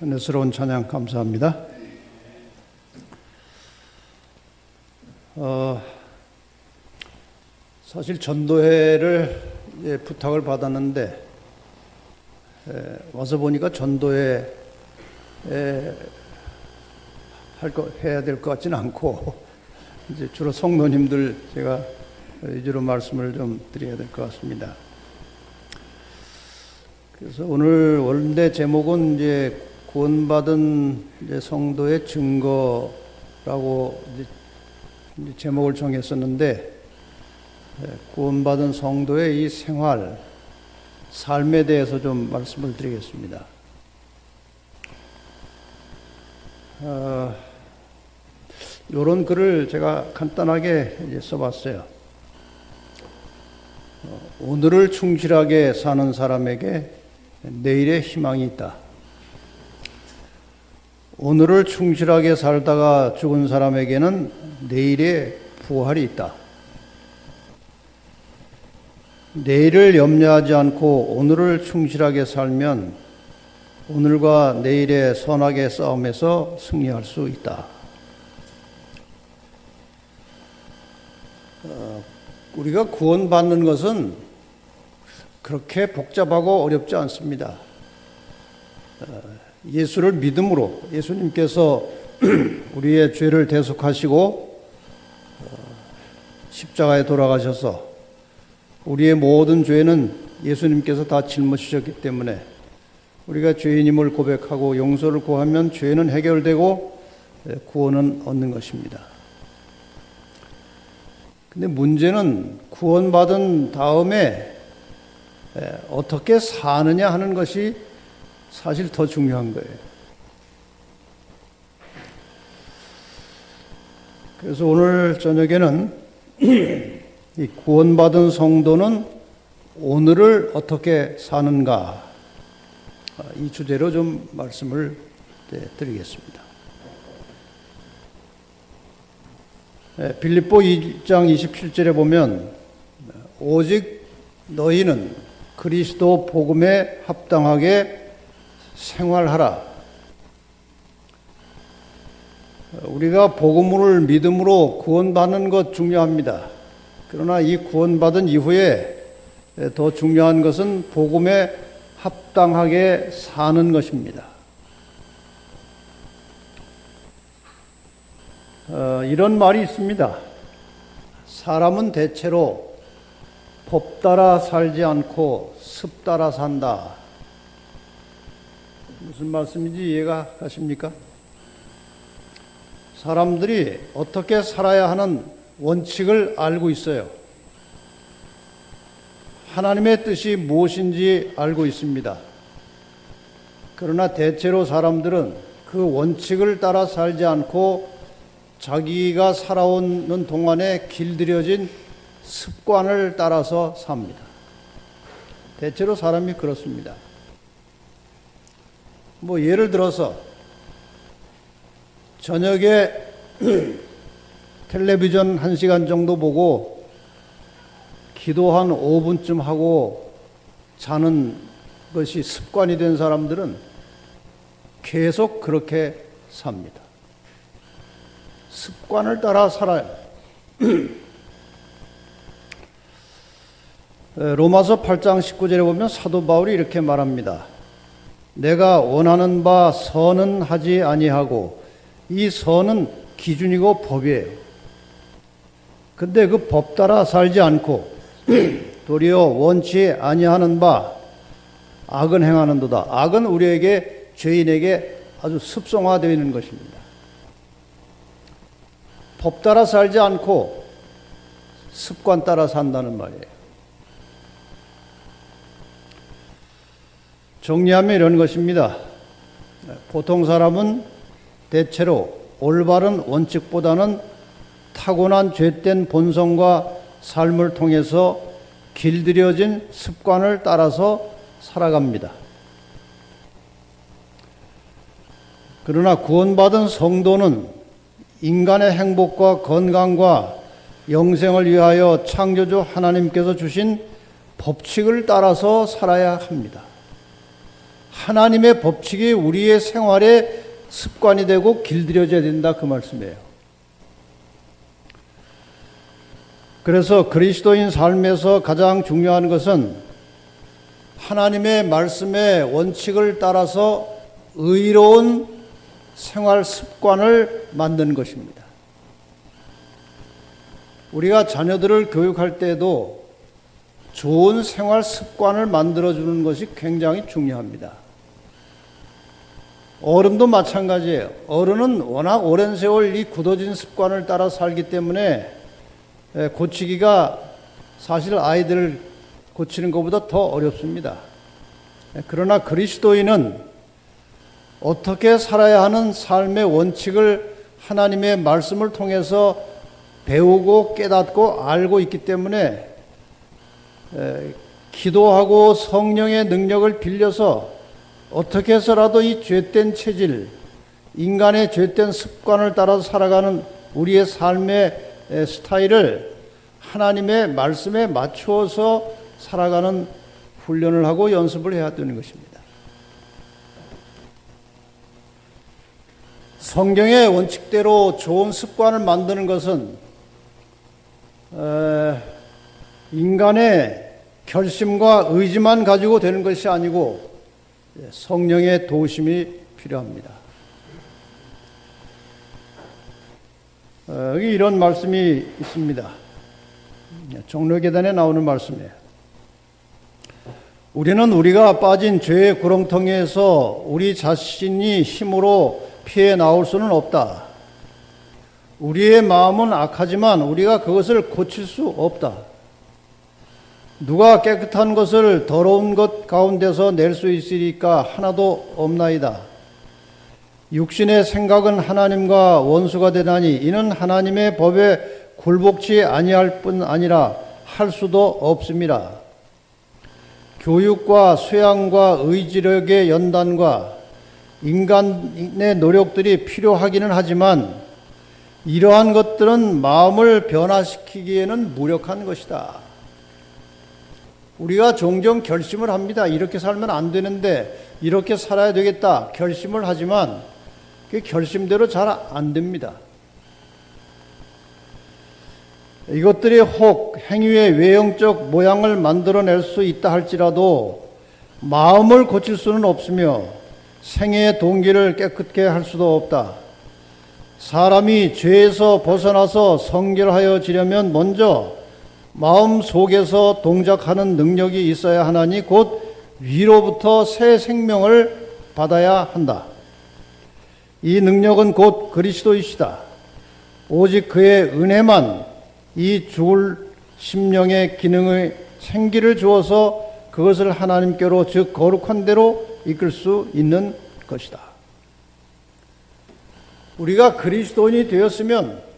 은혜스러운 찬양 감사합니다. 사실 전도회를 부탁을 받았는데 와서 보니까 전도회 해야 될 것 같지는 않고 이제 주로 성도님들 제가 위주로 말씀을 좀 드려야 될 것 같습니다. 그래서 오늘 원래 제목은 이제 구원받은 성도의 증거라고 이제 제목을 정했었는데 구원받은 성도의 이 생활, 삶에 대해서 좀 말씀을 드리겠습니다. 이런 글을 제가 간단하게 이제 써봤어요. 오늘을 충실하게 사는 사람에게 내일의 희망이 있다. 오늘을 충실하게 살다가 죽은 사람에게는 내일의 부활이 있다. 내일을 염려하지 않고 오늘을 충실하게 살면 오늘과 내일의 선악의 싸움에서 승리할 수 있다. 우리가 구원받는 것은 그렇게 복잡하고 어렵지 않습니다. 예수를 믿음으로 예수님께서 우리의 죄를 대속하시고 십자가에 돌아가셔서 우리의 모든 죄는 예수님께서 다 짊어지셨기 때문에 우리가 죄인임을 고백하고 용서를 구하면 죄는 해결되고 구원은 얻는 것입니다. 근데 문제는 구원받은 다음에 어떻게 사느냐 하는 것이 사실 더 중요한 거예요. 그래서 오늘 저녁에는 이 구원받은 성도는 오늘을 어떻게 사는가, 이 주제로 좀 말씀을 드리겠습니다. 빌립보 2장 27절에 보면 오직 너희는 그리스도 복음에 합당하게 생활하라. 우리가 복음을 믿음으로 구원받는 것 중요합니다. 그러나 이 구원받은 이후에 더 중요한 것은 복음에 합당하게 사는 것입니다. 이런 말이 있습니다. 사람은 대체로 법 따라 살지 않고 습 따라 산다. 무슨 말씀인지 이해가 가십니까? 사람들이 어떻게 살아야 하는 원칙을 알고 있어요. 하나님의 뜻이 무엇인지 알고 있습니다. 그러나 대체로 사람들은 그 원칙을 따라 살지 않고 자기가 살아오는 동안에 길들여진 습관을 따라서 삽니다. 대체로 사람이 그렇습니다. 예를 들어서 저녁에 텔레비전 1시간 정도 보고 기도 한 5분쯤 하고 자는 것이 습관이 된 사람들은 계속 그렇게 삽니다. 습관을 따라 살아요. 로마서 8장 19절에 보면 사도 바울이 이렇게 말합니다. 내가 원하는 바 선은 하지 아니하고 이 선은 기준이고 법이에요. 근데 그 법 따라 살지 않고 도리어 원치 아니하는 바 악은 행하는도다. 악은 우리에게 죄인에게 아주 습성화되어 있는 것입니다. 법 따라 살지 않고 습관 따라 산다는 말이에요. 정리하면 이런 것입니다. 보통 사람은 대체로 올바른 원칙보다는 타고난 죄된 본성과 삶을 통해서 길들여진 습관을 따라서 살아갑니다. 그러나 구원받은 성도는 인간의 행복과 건강과 영생을 위하여 창조주 하나님께서 주신 법칙을 따라서 살아야 합니다. 하나님의 법칙이 우리의 생활의 습관이 되고 길들여져야 된다, 그 말씀이에요. 그래서 그리스도인 삶에서 가장 중요한 것은 하나님의 말씀의 원칙을 따라서 의로운 생활 습관을 만드는 것입니다. 우리가 자녀들을 교육할 때에도 좋은 생활 습관을 만들어주는 것이 굉장히 중요합니다. 어른도 마찬가지예요. 어른은 워낙 오랜 세월 이 굳어진 습관을 따라 살기 때문에 고치기가 사실 아이들을 고치는 것보다 더 어렵습니다. 그러나 그리스도인은 어떻게 살아야 하는 삶의 원칙을 하나님의 말씀을 통해서 배우고 깨닫고 알고 있기 때문에 기도하고 성령의 능력을 빌려서 어떻게 해서라도 이 죄된 체질, 인간의 죄된 습관을 따라서 살아가는 우리의 삶의 스타일을 하나님의 말씀에 맞추어서 살아가는 훈련을 하고 연습을 해야 되는 것입니다. 성경의 원칙대로 좋은 습관을 만드는 것은 인간의 결심과 의지만 가지고 되는 것이 아니고 성령의 도우심이 필요합니다. 여기 이런 말씀이 있습니다. 종려계단에 나오는 말씀이에요. 우리는 우리가 빠진 죄의 구렁텅이에서 우리 자신이 힘으로 피해 나올 수는 없다. 우리의 마음은 악하지만 우리가 그것을 고칠 수 없다. 누가 깨끗한 것을 더러운 것 가운데서 낼 수 있으리까 하나도 없나이다. 육신의 생각은 하나님과 원수가 되나니 이는 하나님의 법에 굴복치 아니할 뿐 아니라 할 수도 없습니다. 교육과 수양과 의지력의 연단과 인간의 노력들이 필요하기는 하지만 이러한 것들은 마음을 변화시키기에는 무력한 것이다. 우리가 종종 결심을 합니다. 이렇게 살면 안 되는데 이렇게 살아야 되겠다 결심을 하지만 그 결심대로 잘 안 됩니다. 이것들이 혹 행위의 외형적 모양을 만들어낼 수 있다 할지라도 마음을 고칠 수는 없으며 생애의 동기를 깨끗게 할 수도 없다. 사람이 죄에서 벗어나서 성결하여지려면 먼저 마음 속에서 동작하는 능력이 있어야 하나니 곧 위로부터 새 생명을 받아야 한다. 이 능력은 곧 그리스도이시다. 오직 그의 은혜만 이 죽을 심령의 기능의 생기를 주어서 그것을 하나님께로 즉 거룩한 대로 이끌 수 있는 것이다. 우리가 그리스도인이 되었으면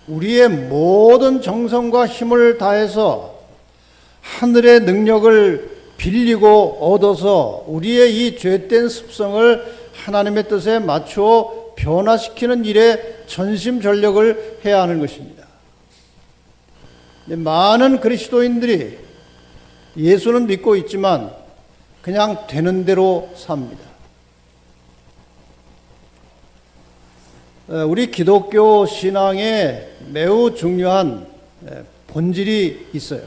우리의 모든 정성과 힘을 다해서 하늘의 능력을 빌리고 얻어서 우리의 이 죄된 습성을 하나님의 뜻에 맞추어 변화시키는 일에 전심전력을 해야 하는 것입니다. 많은 그리스도인들이 예수는 믿고 있지만 그냥 되는 대로 삽니다. 우리 기독교 신앙에 매우 중요한 본질이 있어요.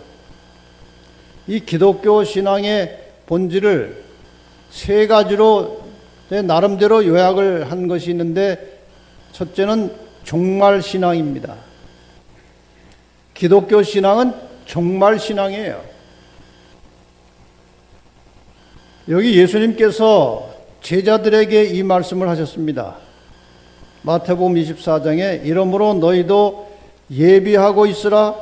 이 기독교 신앙의 본질을 세 가지로 나름대로 요약을 한 것이 있는데 첫째는 종말신앙입니다. 기독교 신앙은 종말신앙이에요. 여기 예수님께서 제자들에게 이 말씀을 하셨습니다. 마태복음 24장에 이러므로 너희도 예비하고 있으라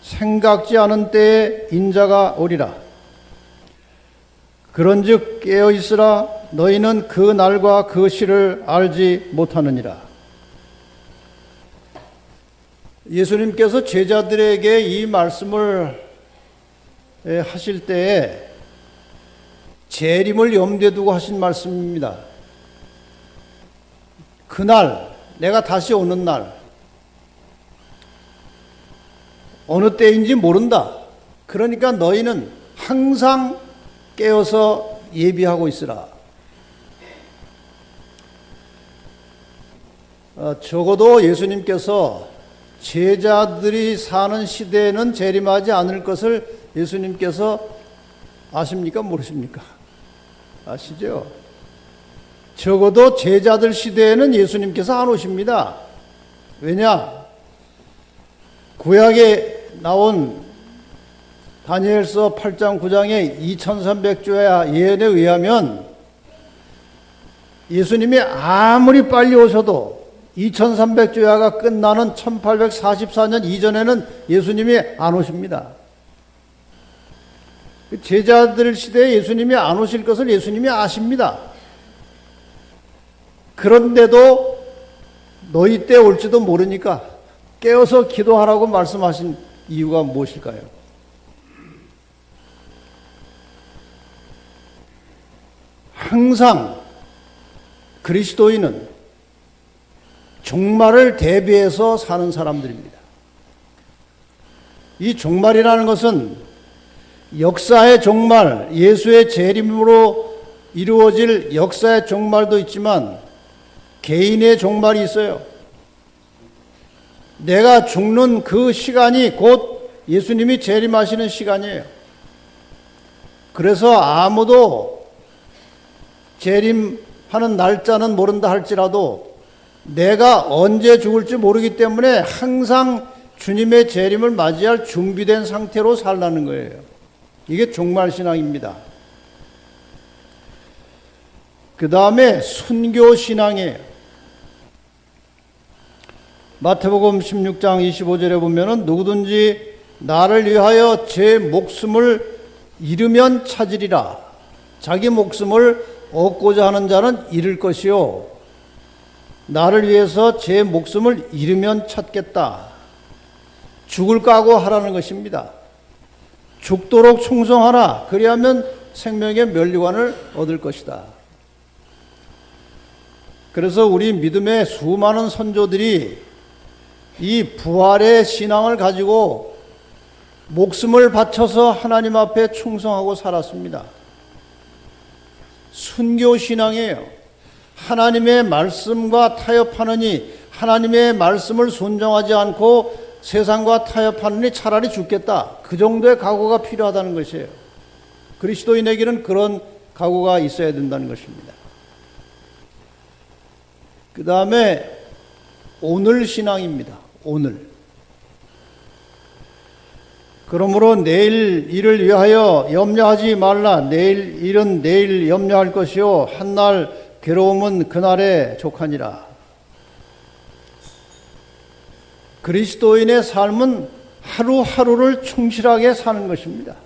생각지 않은 때에 인자가 오리라. 그런즉 깨어 있으라 너희는 그 날과 그 시를 알지 못하느니라. 예수님께서 제자들에게 이 말씀을 하실 때에 재림을 염두에 두고 하신 말씀입니다. 그날, 내가 다시 오는 날, 어느 때인지 모른다. 그러니까 너희는 항상 깨어서 예비하고 있으라. 적어도 예수님께서 제자들이 사는 시대에는 재림하지 않을 것을 예수님께서 아십니까? 모르십니까? 아시죠? 적어도 제자들 시대에는 예수님께서 안 오십니다. 왜냐? 구약에 나온 다니엘서 8장 9장의 2300주야 예언에 의하면 예수님이 아무리 빨리 오셔도 2300주야가 끝나는 1844년 이전에는 예수님이 안 오십니다. 제자들 시대에 예수님이 안 오실 것을 예수님이 아십니다. 그런데도 너희 때 올지도 모르니까 깨어서 기도하라고 말씀하신 이유가 무엇일까요? 항상 그리스도인은 종말을 대비해서 사는 사람들입니다. 이 종말이라는 것은 역사의 종말, 예수의 재림으로 이루어질 역사의 종말도 있지만 개인의 종말이 있어요. 내가 죽는 그 시간이 곧 예수님이 재림하시는 시간이에요. 그래서 아무도 재림하는 날짜는 모른다 할지라도 내가 언제 죽을지 모르기 때문에 항상 주님의 재림을 맞이할 준비된 상태로 살라는 거예요. 이게 종말신앙입니다. 그 다음에 순교신앙이에요. 마태복음 16장 25절에 보면은 누구든지 나를 위하여 제 목숨을 잃으면 찾으리라. 자기 목숨을 얻고자 하는 자는 잃을 것이요 나를 위해서 제 목숨을 잃으면 찾겠다. 죽을 각오하라는 것입니다. 죽도록 충성하라. 그리하면 생명의 면류관을 얻을 것이다. 그래서 우리 믿음의 수많은 선조들이 이 부활의 신앙을 가지고 목숨을 바쳐서 하나님 앞에 충성하고 살았습니다. 순교신앙이에요. 하나님의 말씀과 타협하느니 하나님의 말씀을 순종하지 않고 세상과 타협하느니 차라리 죽겠다. 그 정도의 각오가 필요하다는 것이에요. 그리스도인에게는 그런 각오가 있어야 된다는 것입니다. 그 다음에 오늘 신앙입니다. 오늘. 그러므로 내일 일을 위하여 염려하지 말라. 내일 일은 내일 염려할 것이요 한날 괴로움은 그날에 족하니라. 그리스도인의 삶은 하루하루를 충실하게 사는 것입니다.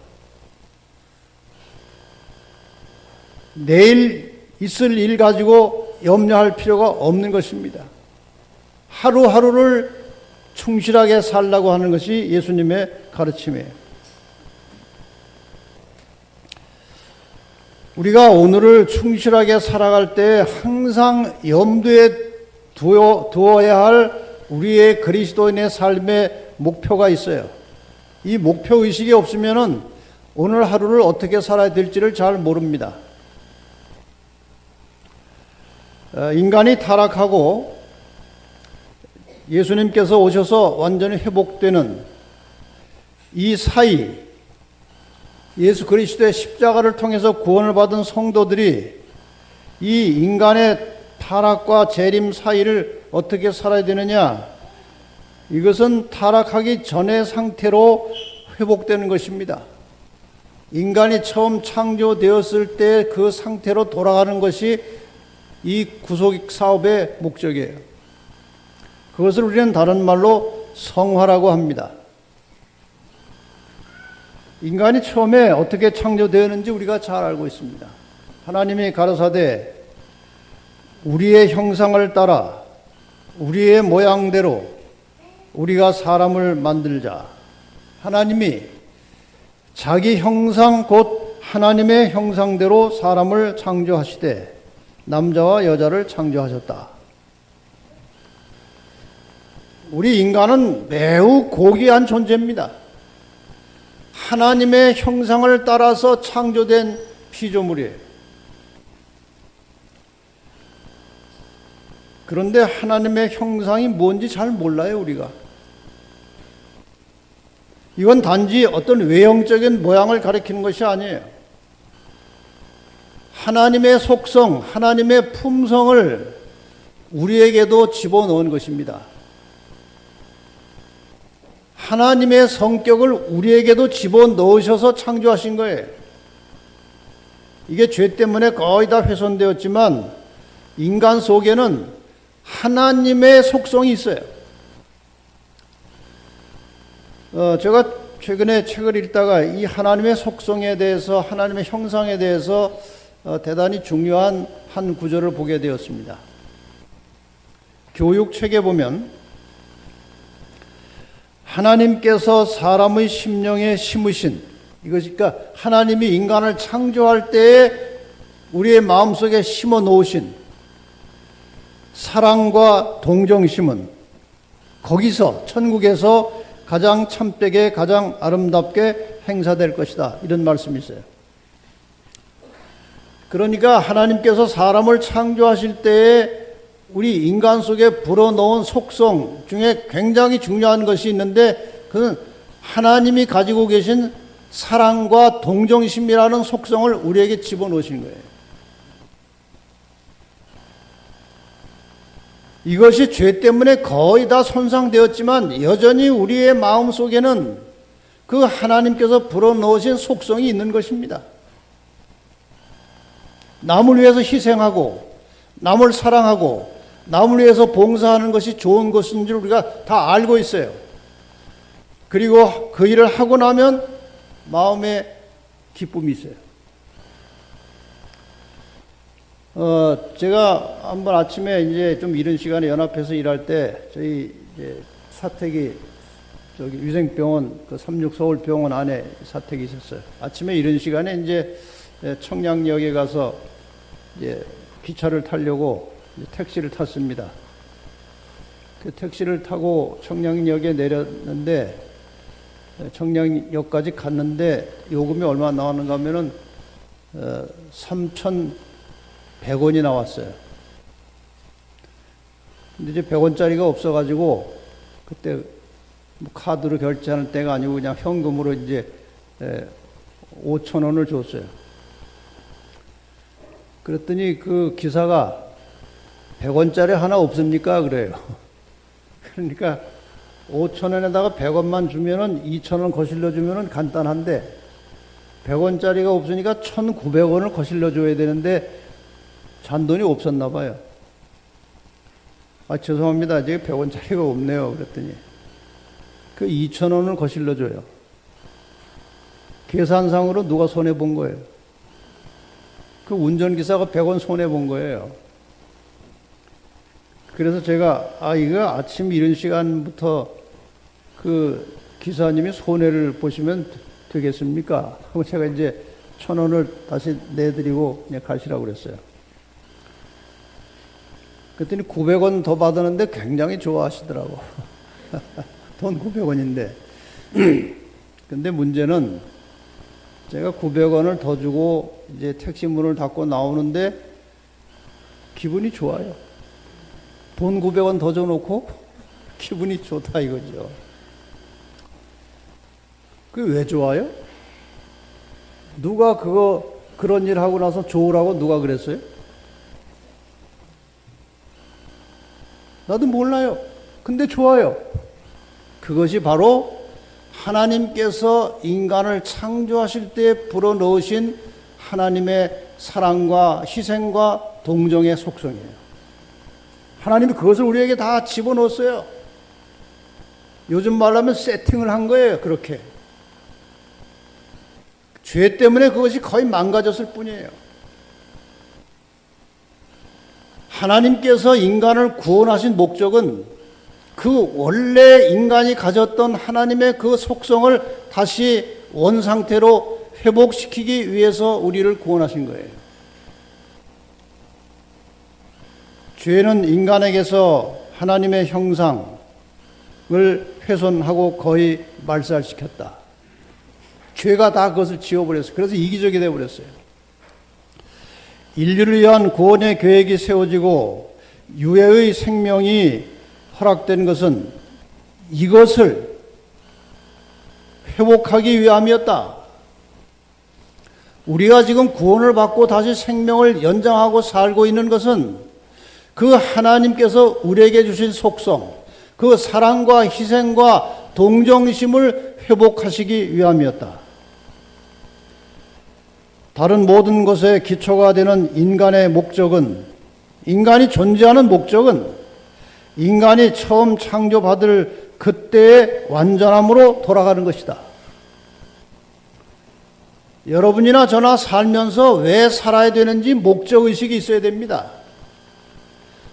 내일 있을 일 가지고 염려할 필요가 없는 것입니다. 하루하루를 충실하게 살라고 하는 것이 예수님의 가르침이에요. 우리가 오늘을 충실하게 살아갈 때 항상 염두에 두어야 할 우리의 그리스도인의 삶의 목표가 있어요. 이 목표의식이 없으면 오늘 하루를 어떻게 살아야 될지를 잘 모릅니다. 인간이 타락하고 예수님께서 오셔서 완전히 회복되는 이 사이 예수 그리스도의 십자가를 통해서 구원을 받은 성도들이 이 인간의 타락과 재림 사이를 어떻게 살아야 되느냐? 이것은 타락하기 전의 상태로 회복되는 것입니다. 인간이 처음 창조되었을 때 그 상태로 돌아가는 것이 이 구속 사업의 목적이에요. 그것을 우리는 다른 말로 성화라고 합니다. 인간이 처음에 어떻게 창조되었는지 우리가 잘 알고 있습니다. 하나님이 가라사대 우리의 형상을 따라 우리의 모양대로 우리가 사람을 만들자. 하나님이 자기 형상 곧 하나님의 형상대로 사람을 창조하시되 남자와 여자를 창조하셨다. 우리 인간은 매우 고귀한 존재입니다. 하나님의 형상을 따라서 창조된 피조물이에요. 그런데 하나님의 형상이 뭔지 잘 몰라요, 우리가. 이건 단지 어떤 외형적인 모양을 가리키는 것이 아니에요. 하나님의 속성, 하나님의 품성을 우리에게도 집어넣은 것입니다. 하나님의 성격을 우리에게도 집어넣으셔서 창조하신 거예요. 이게 죄 때문에 거의 다 훼손되었지만 인간 속에는 하나님의 속성이 있어요. 제가 최근에 책을 읽다가 이 하나님의 속성에 대해서, 하나님의 형상에 대해서 대단히 중요한 한 구절을 보게 되었습니다. 교육책에 보면 하나님께서 사람의 심령에 심으신, 이것이 그러니까 하나님이 인간을 창조할 때에 우리의 마음속에 심어 놓으신 사랑과 동정심은 거기서 천국에서 가장 참되게 가장 아름답게 행사될 것이다, 이런 말씀이 있어요. 그러니까 하나님께서 사람을 창조하실 때에 우리 인간 속에 불어넣은 속성 중에 굉장히 중요한 것이 있는데, 그는 하나님이 가지고 계신 사랑과 동정심이라는 속성을 우리에게 집어넣으신 거예요. 이것이 죄 때문에 거의 다 손상되었지만 여전히 우리의 마음 속에는 그 하나님께서 불어넣으신 속성이 있는 것입니다. 남을 위해서 희생하고 남을 사랑하고 남을 위해서 봉사하는 것이 좋은 것인 줄 우리가 다 알고 있어요. 그리고 그 일을 하고 나면 마음에 기쁨이 있어요. 제가 한번 아침에 이제 좀 이른 시간에 연합해서 일할 때 저희 이제 사택이 저기 위생병원 그 36 서울병원 안에 사택이 있었어요. 아침에 이른 시간에 이제 청량역에 가서 이제 기차를 타려고 택시를 탔습니다. 그 택시를 타고 청량역에 내렸는데 청량역까지 갔는데 요금이 얼마 나왔는가 하면은 3,100원이 나왔어요. 근데 이제 100원짜리가 없어가지고 그때 뭐 카드로 결제하는 때가 아니고 그냥 현금으로 이제 5,000원을 줬어요. 그랬더니 그 기사가 100원짜리 하나 없습니까? 그래요. 그러니까 5,000원에다가 100원만 주면은 2,000원 거실러 주면은 간단한데 100원짜리가 없으니까 1,900원을 거실러 줘야 되는데 잔돈이 없었나 봐요. 아, 죄송합니다. 이제 100원짜리가 없네요. 그랬더니 그 2,000원을 거실러 줘요. 계산상으로 누가 손해 본 거예요? 그 운전기사가 100원 손해 본 거예요. 그래서 제가 이거 아침 이른 시간부터 그 기사님이 손해를 보시면 되겠습니까? 하고 제가 이제 1,000원을 다시 내드리고 그냥 가시라고 그랬어요. 그랬더니 900원 더 받았는데 굉장히 좋아하시더라고. 돈 900원인데. 근데 문제는 제가 900원을 더 주고 이제 택시 문을 닫고 나오는데 기분이 좋아요. 돈 900원 더 줘놓고 기분이 좋다 이거죠. 그게 왜 좋아요? 누가 그런 일 하고 나서 좋으라고 누가 그랬어요? 나도 몰라요. 근데 좋아요. 그것이 바로 하나님께서 인간을 창조하실 때 불어넣으신 하나님의 사랑과 희생과 동정의 속성이에요. 하나님이 그것을 우리에게 다 집어넣었어요. 요즘 말로 하면 세팅을 한 거예요. 그렇게. 죄 때문에 그것이 거의 망가졌을 뿐이에요. 하나님께서 인간을 구원하신 목적은 그 원래 인간이 가졌던 하나님의 그 속성을 다시 원상태로 회복시키기 위해서 우리를 구원하신 거예요. 죄는 인간에게서 하나님의 형상을 훼손하고 거의 말살시켰다. 죄가 다 그것을 지워버렸어요. 그래서 이기적이 되어버렸어요. 인류를 위한 구원의 계획이 세워지고 유해의 생명이 허락된 것은 이것을 회복하기 위함이었다. 우리가 지금 구원을 받고 다시 생명을 연장하고 살고 있는 것은 그 하나님께서 우리에게 주신 속성, 그 사랑과 희생과 동정심을 회복하시기 위함이었다. 다른 모든 것의 기초가 되는 인간의 목적은, 인간이 존재하는 목적은 인간이 처음 창조받을 그때의 완전함으로 돌아가는 것이다. 여러분이나 저나 살면서 왜 살아야 되는지 목적의식이 있어야 됩니다.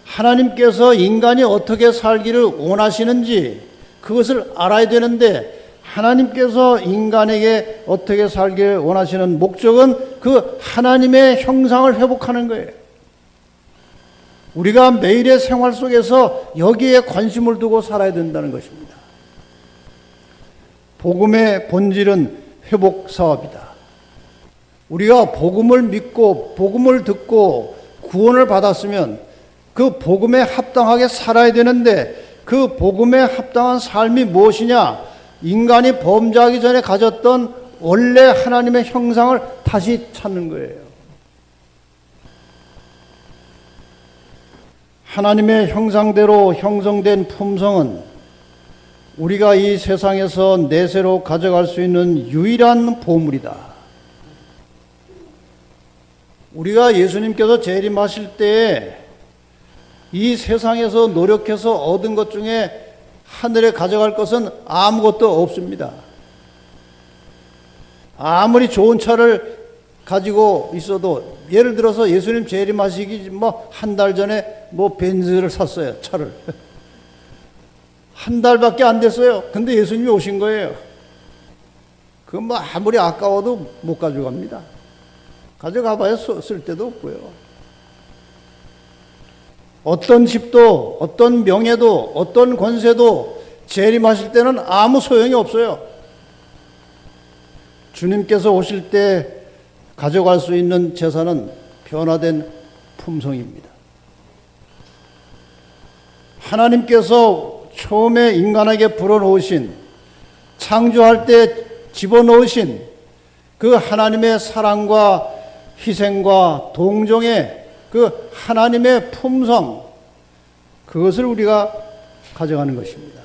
하나님께서 인간이 어떻게 살기를 원하시는지 그것을 알아야 되는데, 하나님께서 인간에게 어떻게 살기를 원하시는 목적은 그 하나님의 형상을 회복하는 거예요. 우리가 매일의 생활 속에서 여기에 관심을 두고 살아야 된다는 것입니다. 복음의 본질은 회복 사업이다. 우리가 복음을 믿고 복음을 듣고 구원을 받았으면 그 복음에 합당하게 살아야 되는데, 그 복음에 합당한 삶이 무엇이냐? 인간이 범죄하기 전에 가졌던 원래 하나님의 형상을 다시 찾는 거예요. 하나님의 형상대로 형성된 품성은 우리가 이 세상에서 내세로 가져갈 수 있는 유일한 보물이다. 우리가 예수님께서 재림하실 때에 이 세상에서 노력해서 얻은 것 중에 하늘에 가져갈 것은 아무것도 없습니다. 아무리 좋은 차를 가지고 있어도, 예를 들어서 예수님 재림하시기 한 달 전에 벤츠를 샀어요, 차를. 한 달밖에 안 됐어요. 근데 예수님이 오신 거예요. 그건 아무리 아까워도 못 가져갑니다. 가져가봐야 쓸 데도 없고요. 어떤 집도, 어떤 명예도, 어떤 권세도 재림하실 때는 아무 소용이 없어요. 주님께서 오실 때 가져갈 수 있는 재산은 변화된 품성입니다. 하나님께서 처음에 인간에게 불어넣으신, 창조할 때 집어넣으신 그 하나님의 사랑과 희생과 동정의 그 하나님의 품성, 그것을 우리가 가져가는 것입니다.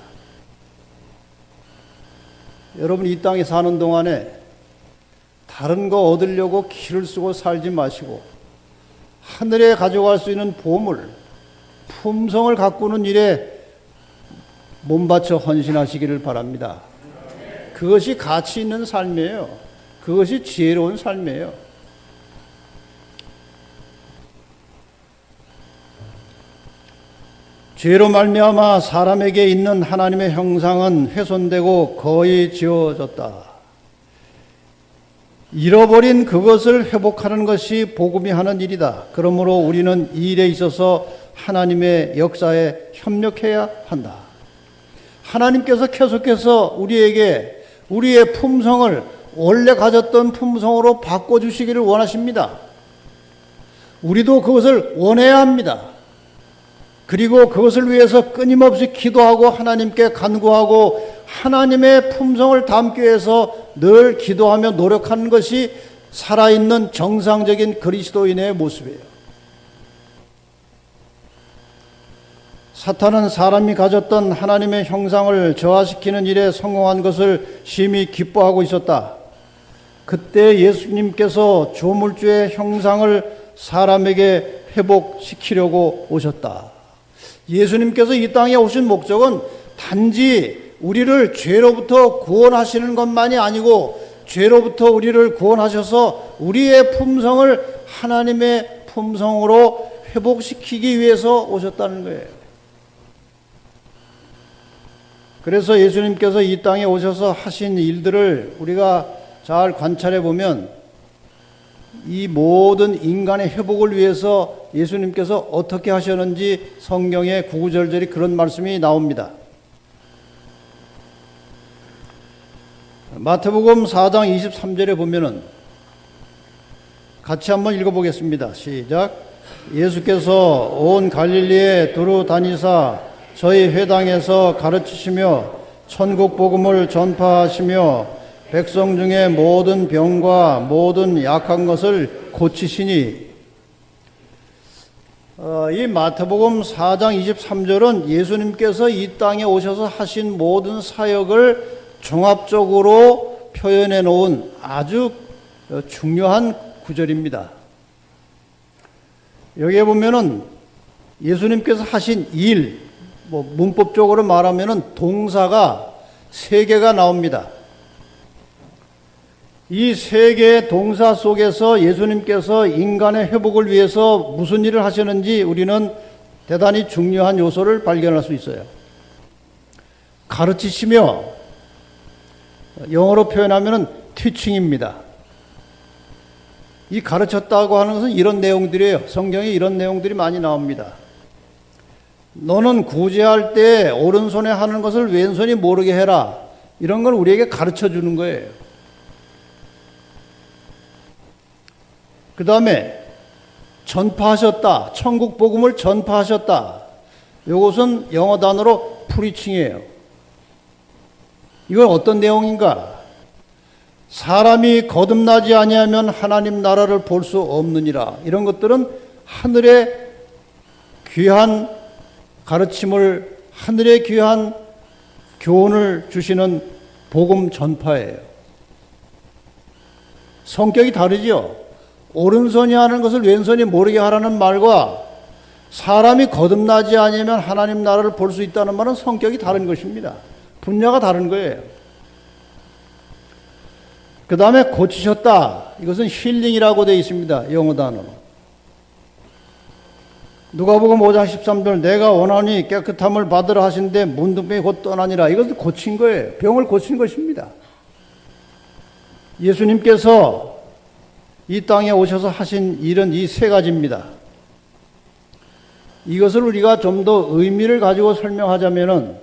여러분, 이 땅에 사는 동안에 다른 거 얻으려고 기를 쓰고 살지 마시고 하늘에 가져갈 수 있는 보물, 품성을 가꾸는 일에 몸바쳐 헌신하시기를 바랍니다. 그것이 가치 있는 삶이에요. 그것이 지혜로운 삶이에요. 죄로 말미암아 사람에게 있는 하나님의 형상은 훼손되고 거의 지워졌다. 잃어버린 그것을 회복하는 것이 복음이 하는 일이다. 그러므로 우리는 이 일에 있어서 하나님의 역사에 협력해야 한다. 하나님께서 계속해서 우리에게 우리의 품성을 원래 가졌던 품성으로 바꿔주시기를 원하십니다. 우리도 그것을 원해야 합니다. 그리고 그것을 위해서 끊임없이 기도하고 하나님께 간구하고 하나님의 품성을 담기 위해서 늘 기도하며 노력하는 것이 살아있는 정상적인 그리스도인의 모습이에요. 사탄은 사람이 가졌던 하나님의 형상을 저하시키는 일에 성공한 것을 심히 기뻐하고 있었다. 그때 예수님께서 조물주의 형상을 사람에게 회복시키려고 오셨다. 예수님께서 이 땅에 오신 목적은 단지 우리를 죄로부터 구원하시는 것만이 아니고 죄로부터 우리를 구원하셔서 우리의 품성을 하나님의 품성으로 회복시키기 위해서 오셨다는 거예요. 그래서 예수님께서 이 땅에 오셔서 하신 일들을 우리가 잘 관찰해 보면 이 모든 인간의 회복을 위해서 예수님께서 어떻게 하셨는지 성경에 구구절절히 그런 말씀이 나옵니다. 마태복음 4장 23절에 보면은 같이 한번 읽어보겠습니다. 시작. 예수께서 온 갈릴리에 두루 다니사 저희 회당에서 가르치시며 천국 복음을 전파하시며 백성 중에 모든 병과 모든 약한 것을 고치시니. 이 마태복음 4장 23절은 예수님께서 이 땅에 오셔서 하신 모든 사역을 종합적으로 표현해 놓은 아주 중요한 구절입니다. 여기에 보면은 예수님께서 하신 일, 문법적으로 말하면은 동사가 3개가 나옵니다. 이 3개의 동사 속에서 예수님께서 인간의 회복을 위해서 무슨 일을 하셨는지 우리는 대단히 중요한 요소를 발견할 수 있어요. 가르치시며, 영어로 표현하면은 teaching입니다. 이 가르쳤다고 하는 것은 이런 내용들이에요. 성경에 이런 내용들이 많이 나옵니다. 너는 구제할 때 오른손에 하는 것을 왼손이 모르게 해라. 이런 걸 우리에게 가르쳐 주는 거예요. 그 다음에 전파하셨다. 천국 복음을 전파하셨다. 이것은 영어 단어로 preaching이에요. 이건 어떤 내용인가? 사람이 거듭나지 아니하면 하나님 나라를 볼 수 없느니라. 이런 것들은 하늘의 귀한 가르침을, 하늘의 귀한 교훈을 주시는 복음 전파예요. 성격이 다르죠. 오른손이 하는 것을 왼손이 모르게 하라는 말과 사람이 거듭나지 아니하면 하나님 나라를 볼 수 있다는 말은 성격이 다른 것입니다. 분야가 다른 거예요. 그 다음에 고치셨다. 이것은 힐링이라고 되어 있습니다. 영어 단어로. 누가복음 5장 13절 내가 원하니 깨끗함을 받으라 하신데 문둥병이 곧 떠나니라. 이것은 고친 거예요. 병을 고친 것입니다. 예수님께서 이 땅에 오셔서 하신 일은 이 3가지입니다. 이것을 우리가 좀 더 의미를 가지고 설명하자면은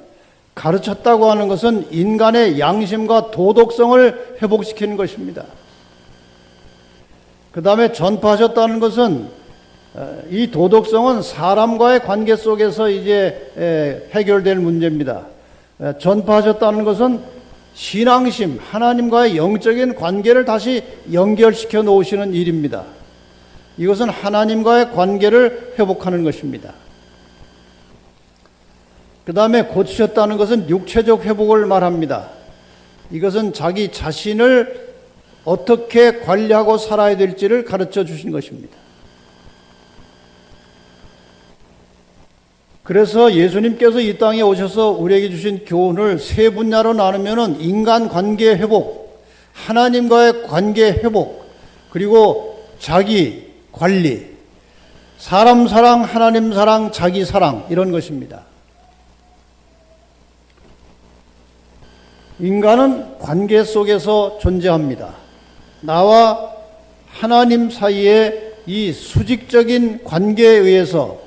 가르쳤다고 하는 것은 인간의 양심과 도덕성을 회복시키는 것입니다. 그 다음에 전파하셨다는 것은 이 도덕성은 사람과의 관계 속에서 이제 해결될 문제입니다. 전파하셨다는 것은 신앙심, 하나님과의 영적인 관계를 다시 연결시켜 놓으시는 일입니다. 이것은 하나님과의 관계를 회복하는 것입니다. 그 다음에 고치셨다는 것은 육체적 회복을 말합니다. 이것은 자기 자신을 어떻게 관리하고 살아야 될지를 가르쳐 주신 것입니다. 그래서 예수님께서 이 땅에 오셔서 우리에게 주신 교훈을 3분야로 나누면은 인간 관계 회복, 하나님과의 관계 회복, 그리고 자기 관리, 사람 사랑, 하나님 사랑, 자기 사랑, 이런 것입니다. 인간은 관계 속에서 존재합니다. 나와 하나님 사이의 이 수직적인 관계에 의해서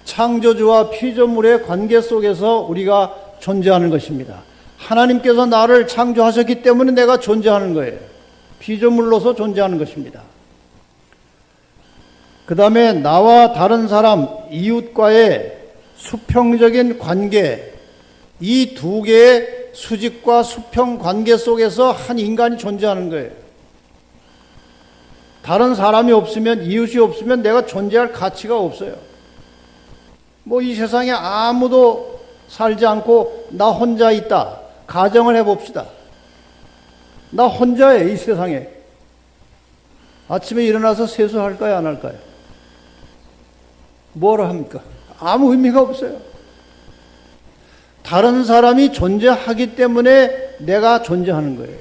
창조주와 피조물의 관계 속에서 우리가 존재하는 것입니다. 하나님께서 나를 창조하셨기 때문에 내가 존재하는 거예요. 피조물로서 존재하는 것입니다. 그 다음에 나와 다른 사람, 이웃과의 수평적인 관계, 이 2개의 수직과 수평 관계 속에서 한 인간이 존재하는 거예요. 다른 사람이 없으면, 이웃이 없으면 내가 존재할 가치가 없어요. 이 세상에 아무도 살지 않고 나 혼자 있다. 가정을 해봅시다. 나 혼자예요, 이 세상에. 아침에 일어나서 세수할까요, 안 할까요? 뭐라 합니까? 아무 의미가 없어요. 다른 사람이 존재하기 때문에 내가 존재하는 거예요.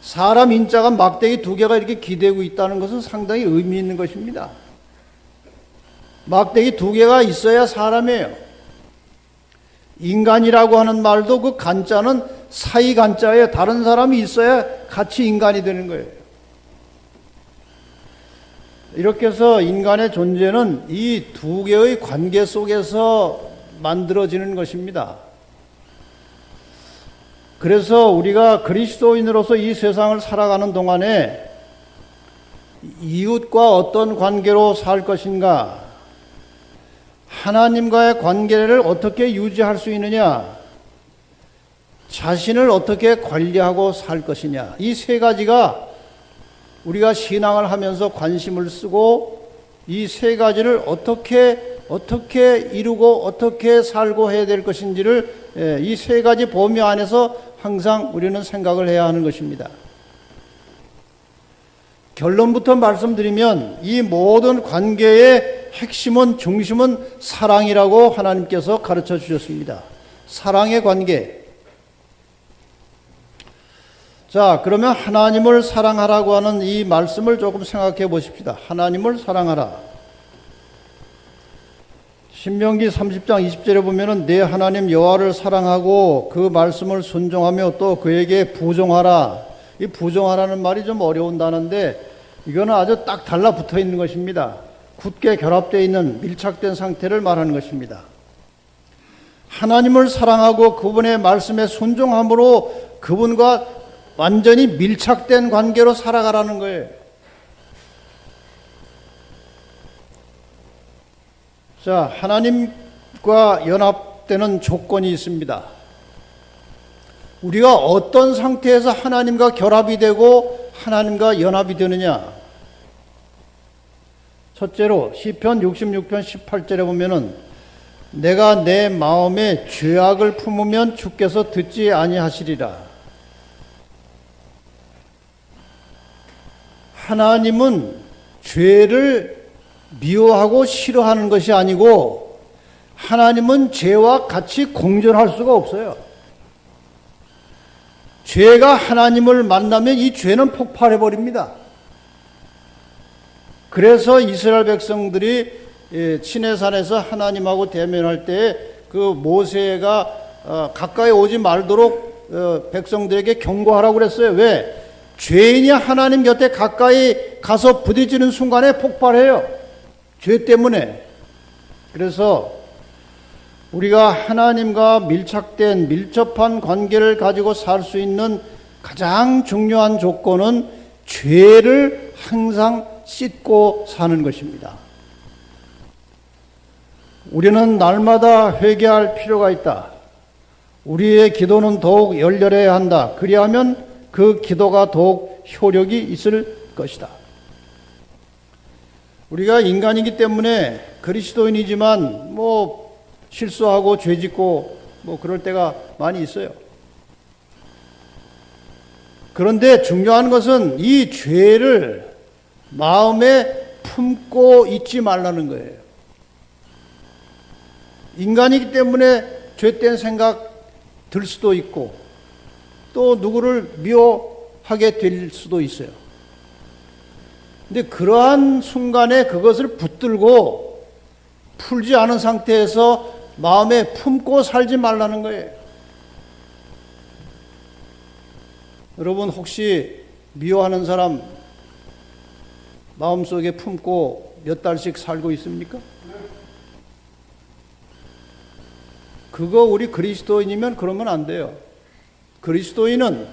사람 인자가 막대기 2개가 이렇게 기대고 있다는 것은 상당히 의미 있는 것입니다. 막대기 2개가 있어야 사람이에요. 인간이라고 하는 말도 그 간자는 사이 간자예요. 다른 사람이 있어야 같이 인간이 되는 거예요. 이렇게 해서 인간의 존재는 이 2개의 관계 속에서 만들어지는 것입니다. 그래서 우리가 그리스도인으로서 이 세상을 살아가는 동안에 이웃과 어떤 관계로 살 것인가? 하나님과의 관계를 어떻게 유지할 수 있느냐? 자신을 어떻게 관리하고 살 것이냐? 이 세 가지가 우리가 신앙을 하면서 관심을 쓰고 이 세 가지를 어떻게 이루고 어떻게 살고 해야 될 것인지를 이 세 가지 범위 안에서 항상 우리는 생각을 해야 하는 것입니다. 결론부터 말씀드리면 이 모든 관계의 핵심은 중심은 사랑이라고 하나님께서 가르쳐 주셨습니다. 사랑의 관계. 자, 그러면 하나님을 사랑하라고 하는 이 말씀을 조금 생각해 보십시다. 하나님을 사랑하라. 신명기 30장 20절에 보면은 내 하나님 여호와를 사랑하고 그 말씀을 순종하며 또 그에게 부종하라. 이 부종하라는 말이 좀 어려운 단어인데 이거는 아주 딱 달라붙어 있는 것입니다. 굳게 결합되어 있는 밀착된 상태를 말하는 것입니다. 하나님을 사랑하고 그분의 말씀에 순종함으로 그분과 완전히 밀착된 관계로 살아가라는 거예요. 자, 하나님과 연합되는 조건이 있습니다. 우리가 어떤 상태에서 하나님과 결합이 되고 하나님과 연합이 되느냐? 첫째로 시편 66편 18절에 보면은 내가 내 마음에 죄악을 품으면 주께서 듣지 아니하시리라. 하나님은 죄를 미워하고 싫어하는 것이 아니고 하나님은 죄와 같이 공존할 수가 없어요. 죄가 하나님을 만나면 이 죄는 폭발해 버립니다. 그래서 이스라엘 백성들이 시내산에서 하나님하고 대면할 때 그 모세가 가까이 오지 말도록 백성들에게 경고하라고 그랬어요. 왜? 죄인이 하나님 곁에 가까이 가서 부딪히는 순간에 폭발해요. 죄 때문에. 그래서 우리가 하나님과 밀접한 관계를 가지고 살 수 있는 가장 중요한 조건은 죄를 항상 씻고 사는 것입니다. 우리는 날마다 회개할 필요가 있다. 우리의 기도는 더욱 열렬해야 한다. 그리하면 그 기도가 더욱 효력이 있을 것이다. 우리가 인간이기 때문에 그리스도인이지만 실수하고 죄짓고 그럴 때가 많이 있어요. 그런데 중요한 것은 이 죄를 마음에 품고 있지 말라는 거예요. 인간이기 때문에 죄된 생각 들 수도 있고 또 누구를 미워하게 될 수도 있어요. 근데 그러한 순간에 그것을 붙들고 풀지 않은 상태에서 마음에 품고 살지 말라는 거예요. 여러분 혹시 미워하는 사람 마음속에 품고 몇 달씩 살고 있습니까? 그거 우리 그리스도인이면 그러면 안 돼요. 그리스도인은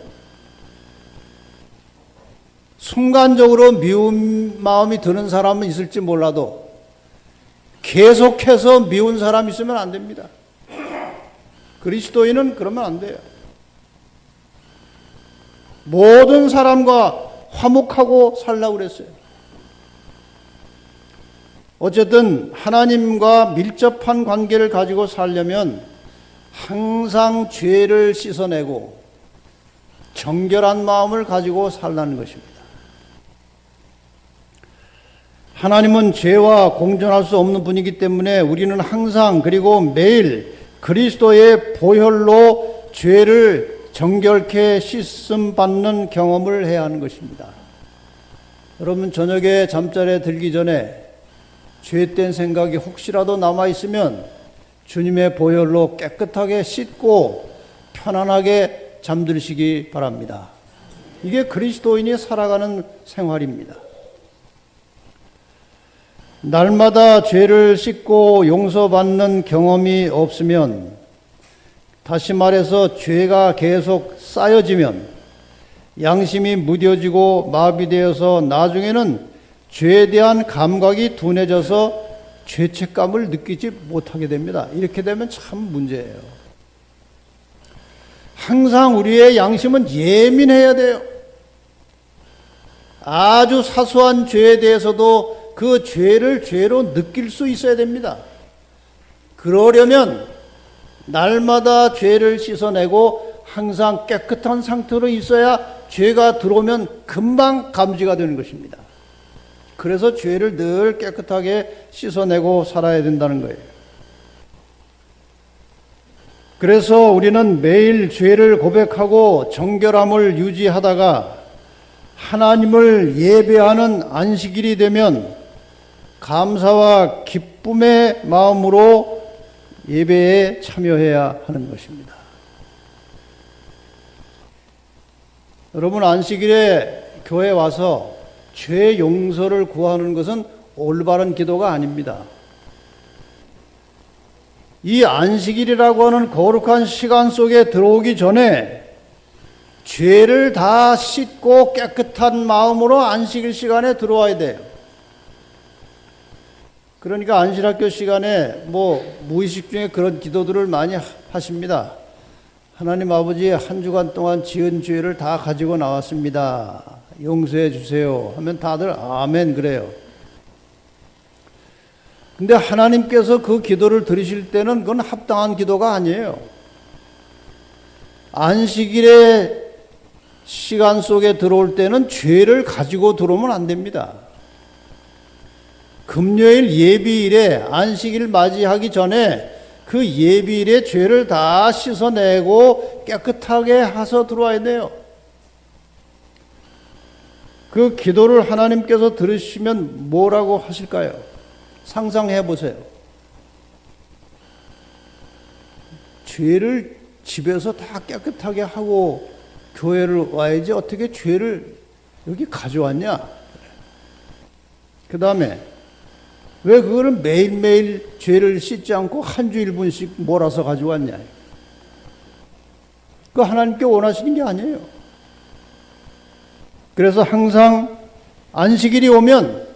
순간적으로 미운 마음이 드는 사람은 있을지 몰라도 계속해서 미운 사람이 있으면 안 됩니다. 그리스도인은 그러면 안 돼요. 모든 사람과 화목하고 살라고 그랬어요. 어쨌든 하나님과 밀접한 관계를 가지고 살려면 항상 죄를 씻어내고 정결한 마음을 가지고 살라는 것입니다. 하나님은 죄와 공존할 수 없는 분이기 때문에 우리는 항상 그리고 매일 그리스도의 보혈로 죄를 정결케 씻음 받는 경험을 해야 하는 것입니다. 여러분 저녁에 잠자리에 들기 전에 죄된 생각이 혹시라도 남아있으면 주님의 보혈로 깨끗하게 씻고 편안하게 잠들시기 바랍니다. 이게 그리스도인이 살아가는 생활입니다. 날마다 죄를 씻고 용서받는 경험이 없으면, 다시 말해서 죄가 계속 쌓여지면 양심이 무뎌지고 마비되어서 나중에는 죄에 대한 감각이 둔해져서 죄책감을 느끼지 못하게 됩니다. 이렇게 되면 참 문제예요. 항상 우리의 양심은 예민해야 돼요. 아주 사소한 죄에 대해서도 그 죄를 죄로 느낄 수 있어야 됩니다. 그러려면 날마다 죄를 씻어내고 항상 깨끗한 상태로 있어야 죄가 들어오면 금방 감지가 되는 것입니다. 그래서 죄를 늘 깨끗하게 씻어내고 살아야 된다는 거예요. 그래서 우리는 매일 죄를 고백하고 정결함을 유지하다가 하나님을 예배하는 안식일이 되면 감사와 기쁨의 마음으로 예배에 참여해야 하는 것입니다. 여러분, 안식일에 교회에 와서 죄 용서를 구하는 것은 올바른 기도가 아닙니다. 이 안식일이라고 하는 거룩한 시간 속에 들어오기 전에 죄를 다 씻고 깨끗한 마음으로 안식일 시간에 들어와야 돼요. 그러니까 안식학교 시간에 무의식 중에 그런 기도들을 많이 하십니다. 하나님 아버지, 한 주간 동안 지은 죄를 다 가지고 나왔습니다. 용서해 주세요 하면 다들 아멘 그래요. 근데 하나님께서 그 기도를 들으실 때는 그건 합당한 기도가 아니에요. 안식일의 시간 속에 들어올 때는 죄를 가지고 들어오면 안 됩니다. 금요일 예비일에 안식일 맞이하기 전에 그 예비일에 죄를 다 씻어내고 깨끗하게 해서 들어와야 돼요. 그 기도를 하나님께서 들으시면 뭐라고 하실까요? 상상해 보세요. 죄를 집에서 다 깨끗하게 하고 교회를 와야지 어떻게 죄를 여기 가져왔냐? 그 다음에 왜 그거를 매일매일 죄를 씻지 않고 한 주 1분씩 몰아서 가져왔냐? 그거 하나님께 원하시는 게 아니에요. 그래서 항상 안식일이 오면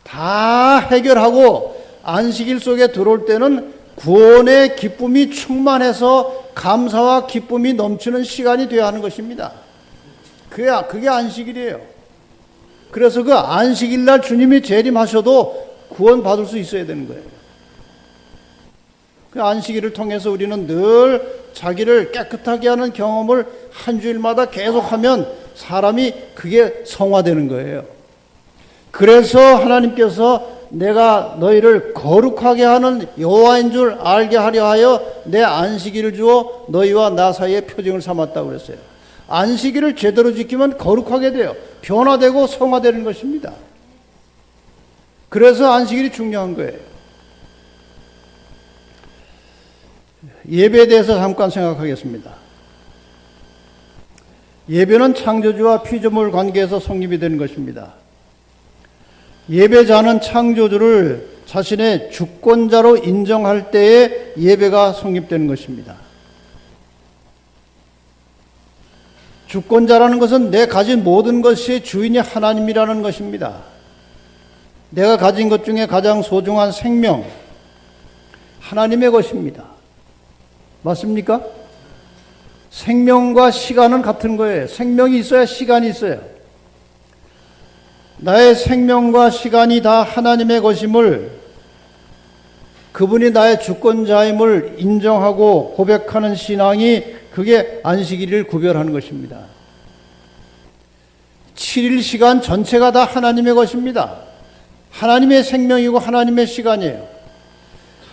다 해결하고 안식일 속에 들어올 때는 구원의 기쁨이 충만해서 감사와 기쁨이 넘치는 시간이 되어야 하는 것입니다. 그게 안식일이에요. 그래서 그 안식일 날 주님이 재림하셔도 구원 받을 수 있어야 되는 거예요. 그 안식일을 통해서 우리는 늘 자기를 깨끗하게 하는 경험을 한 주일마다 계속하면 사람이 그게 성화되는 거예요. 그래서 하나님께서 내가 너희를 거룩하게 하는 여호와인 줄 알게 하려 하여 내 안식일을 주어 너희와 나 사이에 표징을 삼았다고 그랬어요. 안식일을 제대로 지키면 거룩하게 돼요. 변화되고 성화되는 것입니다. 그래서 안식일이 중요한 거예요. 예배에 대해서 잠깐 생각하겠습니다. 예배는 창조주와 피조물 관계에서 성립이 되는 것입니다. 예배자는 창조주를 자신의 주권자로 인정할 때에 예배가 성립되는 것입니다. 주권자라는 것은 내 가진 모든 것의 주인이 하나님이라는 것입니다. 내가 가진 것 중에 가장 소중한 생명, 하나님의 것입니다. 맞습니까? 생명과 시간은 같은 거예요. 생명이 있어야 시간이 있어요. 나의 생명과 시간이 다 하나님의 것임을, 그분이 나의 주권자임을 인정하고 고백하는 신앙이 그게 안식일을 구별하는 것입니다. 7일 시간 전체가 다 하나님의 것입니다. 하나님의 생명이고 하나님의 시간이에요.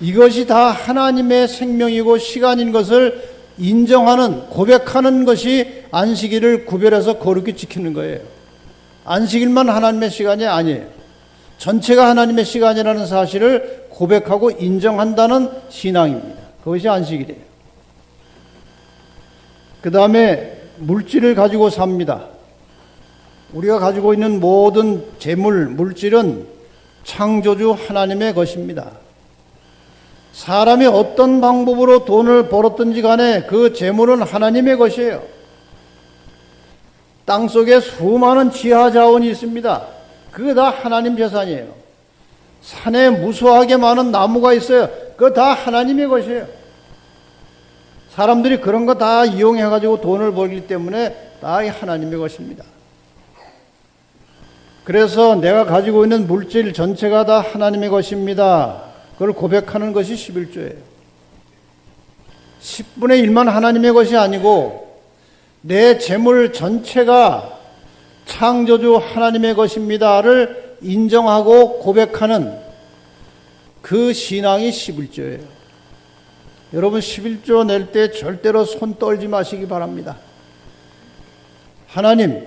이것이 다 하나님의 생명이고 시간인 것을 인정하는, 고백하는 것이 안식일을 구별해서 거룩히 지키는 거예요. 안식일만 하나님의 시간이 아니에요. 전체가 하나님의 시간이라는 사실을 고백하고 인정한다는 신앙입니다. 그것이 안식일이에요. 그 다음에 물질을 가지고 삽니다. 우리가 가지고 있는 모든 재물, 물질은 창조주 하나님의 것입니다. 사람이 어떤 방법으로 돈을 벌었든지 간에 그 재물은 하나님의 것이에요. 땅속에 수많은 지하 자원이 있습니다. 그거 다 하나님 재산이에요. 산에 무수하게 많은 나무가 있어요. 그거 다 하나님의 것이에요. 사람들이 그런 거 다 이용해가지고 돈을 벌기 때문에 다 하나님의 것입니다. 그래서 내가 가지고 있는 물질 전체가 다 하나님의 것입니다. 그걸 고백하는 것이 11조예요. 10분의 1만 하나님의 것이 아니고 내 재물 전체가 창조주 하나님의 것입니다를 인정하고 고백하는 그 신앙이 11조예요. 여러분 11조 낼 때 절대로 손 떨지 마시기 바랍니다. 하나님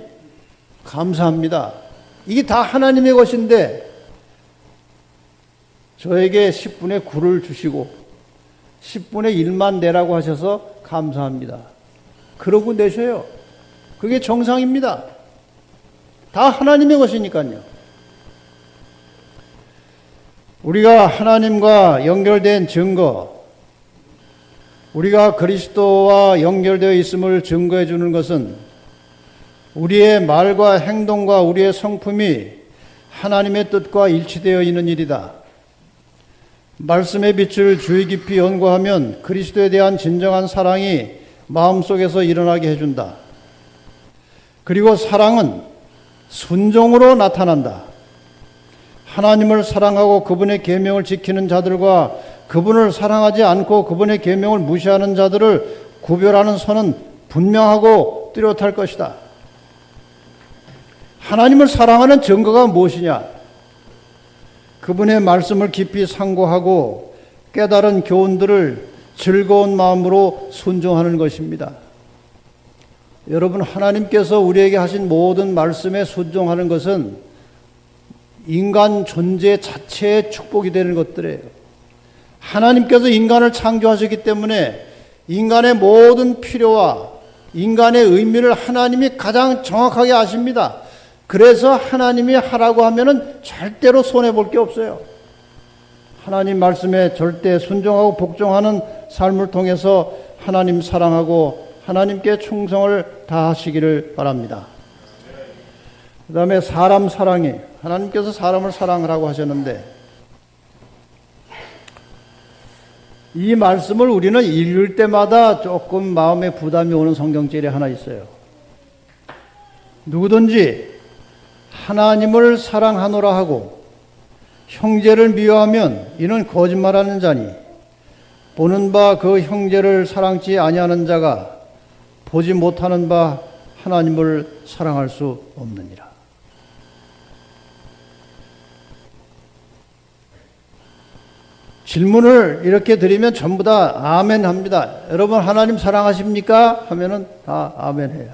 감사합니다. 이게 다 하나님의 것인데 저에게 10분의 9를 주시고 10분의 1만 내라고 하셔서 감사합니다. 그러고 내셔요. 그게 정상입니다. 다 하나님의 것이니까요. 우리가 하나님과 연결된 증거, 우리가 그리스도와 연결되어 있음을 증거해 주는 것은 우리의 말과 행동과 우리의 성품이 하나님의 뜻과 일치되어 있는 일이다. 말씀의 빛을 주의 깊이 연구하면 그리스도에 대한 진정한 사랑이 마음속에서 일어나게 해준다. 그리고 사랑은 순종으로 나타난다. 하나님을 사랑하고 그분의 계명을 지키는 자들과 그분을 사랑하지 않고 그분의 계명을 무시하는 자들을 구별하는 선은 분명하고 뚜렷할 것이다. 하나님을 사랑하는 증거가 무엇이냐? 그분의 말씀을 깊이 상고하고 깨달은 교훈들을 즐거운 마음으로 순종하는 것입니다. 여러분, 하나님께서 우리에게 하신 모든 말씀에 순종하는 것은 인간 존재 자체의 축복이 되는 것들이에요. 하나님께서 인간을 창조하셨기 때문에 인간의 모든 필요와 인간의 의미를 하나님이 가장 정확하게 아십니다. 그래서 하나님이 하라고 하면은 절대로 손해볼 게 없어요. 하나님 말씀에 절대 순종하고 복종하는 삶을 통해서 하나님 사랑하고 하나님께 충성을 다하시기를 바랍니다. 그 다음에 사람 사랑이, 하나님께서 사람을 사랑하라고 하셨는데 이 말씀을 우리는 읽을 때마다 조금 마음에 부담이 오는 성경절이 하나 있어요. 누구든지 하나님을 사랑하노라 하고 형제를 미워하면 이는 거짓말하는 자니 보는 바 그 형제를 사랑치 아니하는 자가 보지 못하는 바 하나님을 사랑할 수 없느니라. 질문을 이렇게 드리면 전부 다 아멘 합니다. 여러분 하나님 사랑하십니까? 하면은 다 아멘 해요.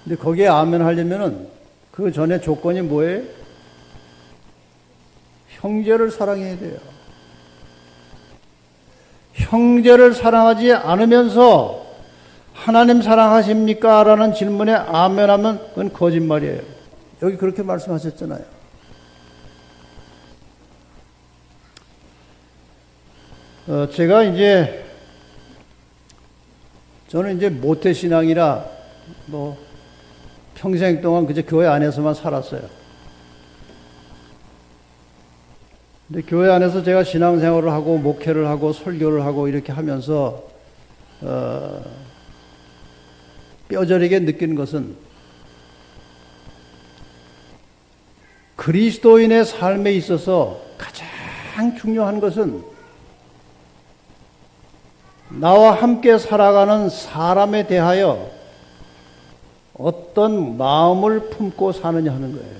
근데 거기에 아멘 하려면은 그 전에 조건이 뭐예요? 형제를 사랑해야 돼요. 형제를 사랑하지 않으면서 하나님 사랑하십니까? 라는 질문에 아멘 하면 그건 거짓말이에요. 여기 그렇게 말씀하셨잖아요. 제가 저는 이제 모태신앙이라 평생 동안 그저 교회 안에서만 살았어요. 근데 교회 안에서 제가 신앙생활을 하고 목회를 하고 설교를 하고 이렇게 하면서 뼈저리게 느낀 것은 그리스도인의 삶에 있어서 가장 중요한 것은 나와 함께 살아가는 사람에 대하여 어떤 마음을 품고 사느냐 하는 거예요.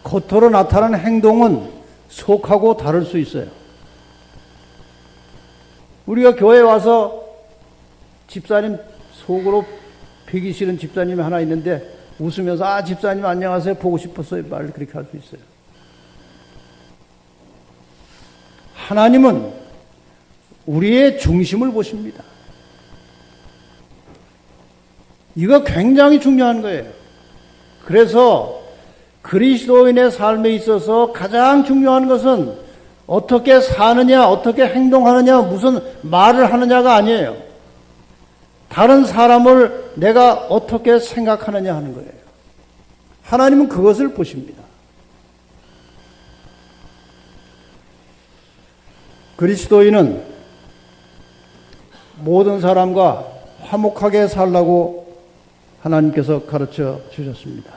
겉으로 나타나는 행동은 속하고 다를 수 있어요. 우리가 교회에 와서 집사님 속으로 뵈기 싫은 집사님이 하나 있는데 웃으면서 집사님 안녕하세요 보고 싶었어요 말을 그렇게 할 수 있어요. 하나님은 우리의 중심을 보십니다. 이거 굉장히 중요한 거예요. 그래서 그리스도인의 삶에 있어서 가장 중요한 것은 어떻게 사느냐, 어떻게 행동하느냐, 무슨 말을 하느냐가 아니에요. 다른 사람을 내가 어떻게 생각하느냐 하는 거예요. 하나님은 그것을 보십니다. 그리스도인은 모든 사람과 화목하게 살라고 하나님께서 가르쳐 주셨습니다.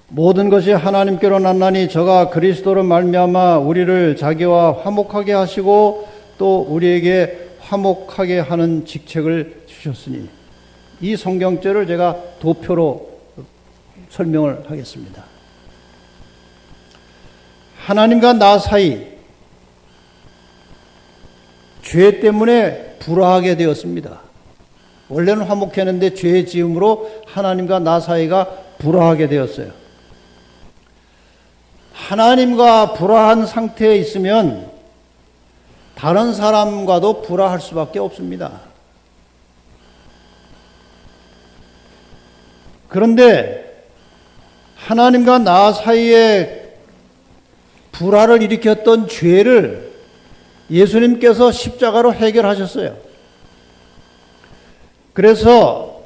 모든 것이 하나님께로 났나니 저가 그리스도로 말미암아 우리를 자기와 화목하게 하시고 또 우리에게 화목하게 하는 직책을 주셨으니, 이 성경절을 제가 도표로 설명을 하겠습니다. 하나님과 나 사이 죄 때문에 불화하게 되었습니다. 원래는 화목했는데 죄의 지음으로 하나님과 나 사이가 불화하게 되었어요. 하나님과 불화한 상태에 있으면 다른 사람과도 불화할 수밖에 없습니다. 그런데 하나님과 나 사이에 불화를 일으켰던 죄를 예수님께서 십자가로 해결하셨어요. 그래서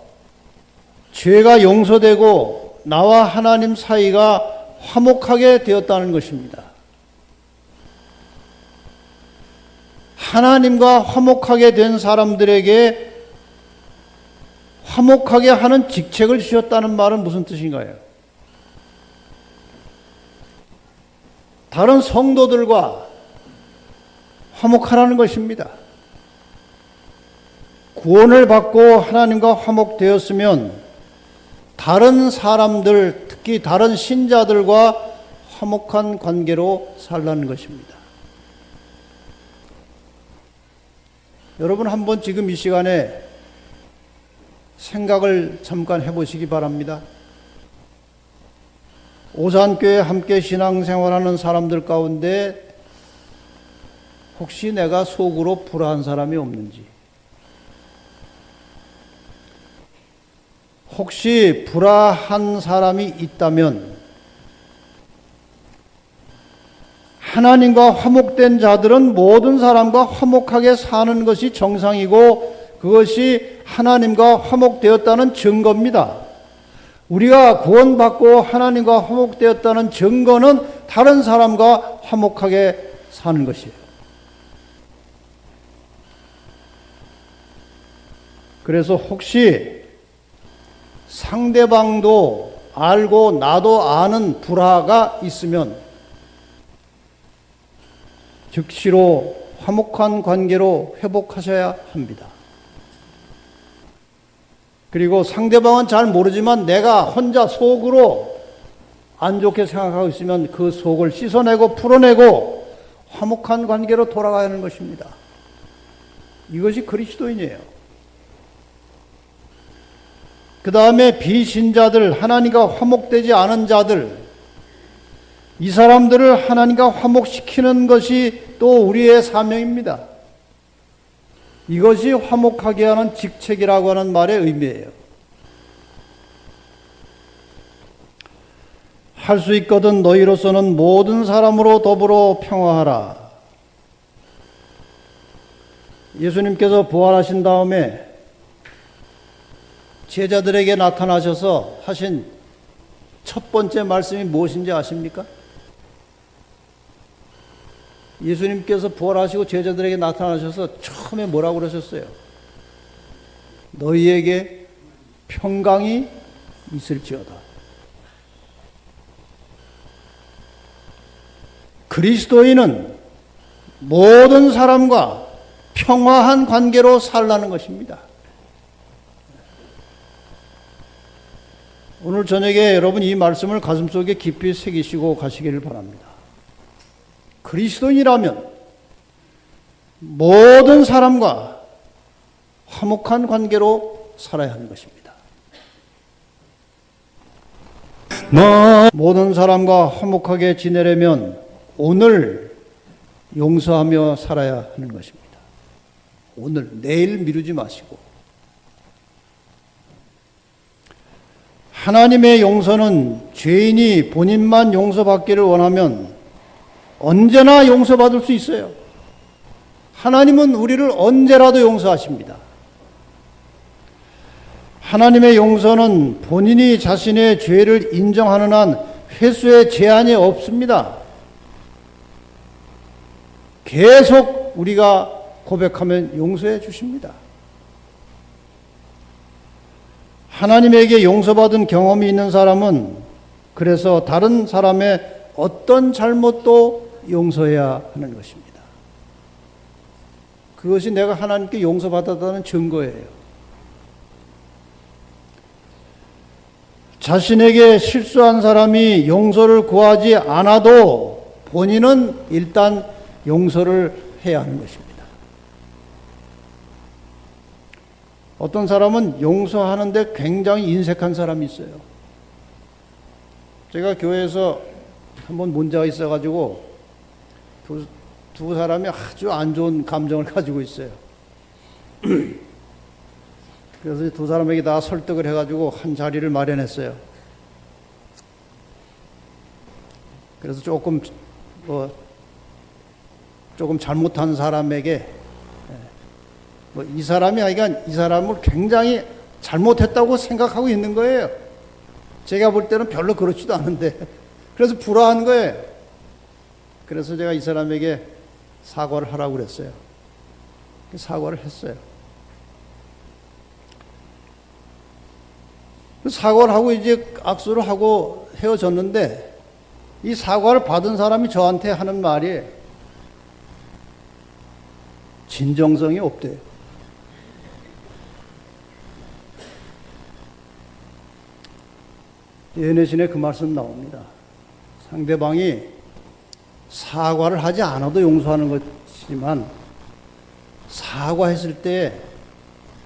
죄가 용서되고 나와 하나님 사이가 화목하게 되었다는 것입니다. 하나님과 화목하게 된 사람들에게 화목하게 하는 직책을 주셨다는 말은 무슨 뜻인가요? 다른 성도들과 화목하라는 것입니다. 구원을 받고 하나님과 화목되었으면 다른 사람들, 특히 다른 신자들과 화목한 관계로 살라는 것입니다. 여러분, 한번 지금 이 시간에 생각을 잠깐 해보시기 바랍니다. 오산교회 함께 신앙생활하는 사람들 가운데 혹시 내가 속으로 불화한 사람이 없는지, 혹시 불화한 사람이 있다면 하나님과 화목된 자들은 모든 사람과 화목하게 사는 것이 정상이고 그것이 하나님과 화목되었다는 증거입니다. 우리가 구원받고 하나님과 화목되었다는 증거는 다른 사람과 화목하게 사는 것이에요. 그래서 혹시 상대방도 알고 나도 아는 불화가 있으면 즉시로 화목한 관계로 회복하셔야 합니다. 그리고 상대방은 잘 모르지만 내가 혼자 속으로 안 좋게 생각하고 있으면 그 속을 씻어내고 풀어내고 화목한 관계로 돌아가야 하는 것입니다. 이것이 그리스도인이에요. 그 다음에 비신자들, 하나님과 화목되지 않은 자들, 이 사람들을 하나님과 화목시키는 것이 또 우리의 사명입니다. 이것이 화목하게 하는 직책이라고 하는 말의 의미예요. 할 수 있거든 너희로서는 모든 사람으로 더불어 평화하라. 예수님께서 부활하신 다음에 제자들에게 나타나셔서 하신 첫 번째 말씀이 무엇인지 아십니까? 예수님께서 부활하시고 제자들에게 나타나셔서 처음에 뭐라고 그러셨어요? 너희에게 평강이 있을지어다. 그리스도인은 모든 사람과 평화한 관계로 살라는 것입니다. 오늘 저녁에 여러분 이 말씀을 가슴속에 깊이 새기시고 가시기를 바랍니다. 그리스도인이라면 모든 사람과 화목한 관계로 살아야 하는 것입니다. 모든 사람과 화목하게 지내려면 오늘 용서하며 살아야 하는 것입니다. 오늘, 내일 미루지 마시고. 하나님의 용서는 죄인이 본인만 용서받기를 원하면 언제나 용서받을 수 있어요. 하나님은 우리를 언제라도 용서하십니다. 하나님의 용서는 본인이 자신의 죄를 인정하는 한 횟수의 제한이 없습니다. 계속 우리가 고백하면 용서해 주십니다. 하나님에게 용서받은 경험이 있는 사람은 그래서 다른 사람의 어떤 잘못도 용서해야 하는 것입니다. 그것이 내가 하나님께 용서받았다는 증거예요. 자신에게 실수한 사람이 용서를 구하지 않아도 본인은 일단 용서를 해야 하는 것입니다. 어떤 사람은 용서하는데 굉장히 인색한 사람이 있어요. 제가 교회에서 한번 문제가 있어가지고 두 사람이 아주 안 좋은 감정을 가지고 있어요. 그래서 두 사람에게 다 설득을 해가지고 한 자리를 마련했어요. 그래서 조금 잘못한 사람에게 이 사람이 아니라 이 사람을 굉장히 잘못했다고 생각하고 있는 거예요. 제가 볼 때는 별로 그렇지도 않은데 그래서 불화한 거예요. 그래서 제가 이 사람에게 사과를 하라고 그랬어요. 사과를 했어요. 사과를 하고 이제 악수를 하고 헤어졌는데 이 사과를 받은 사람이 저한테 하는 말이 진정성이 없대요. 예내신에 그 말씀 나옵니다. 상대방이 사과를 하지 않아도 용서하는 것이지만 사과했을 때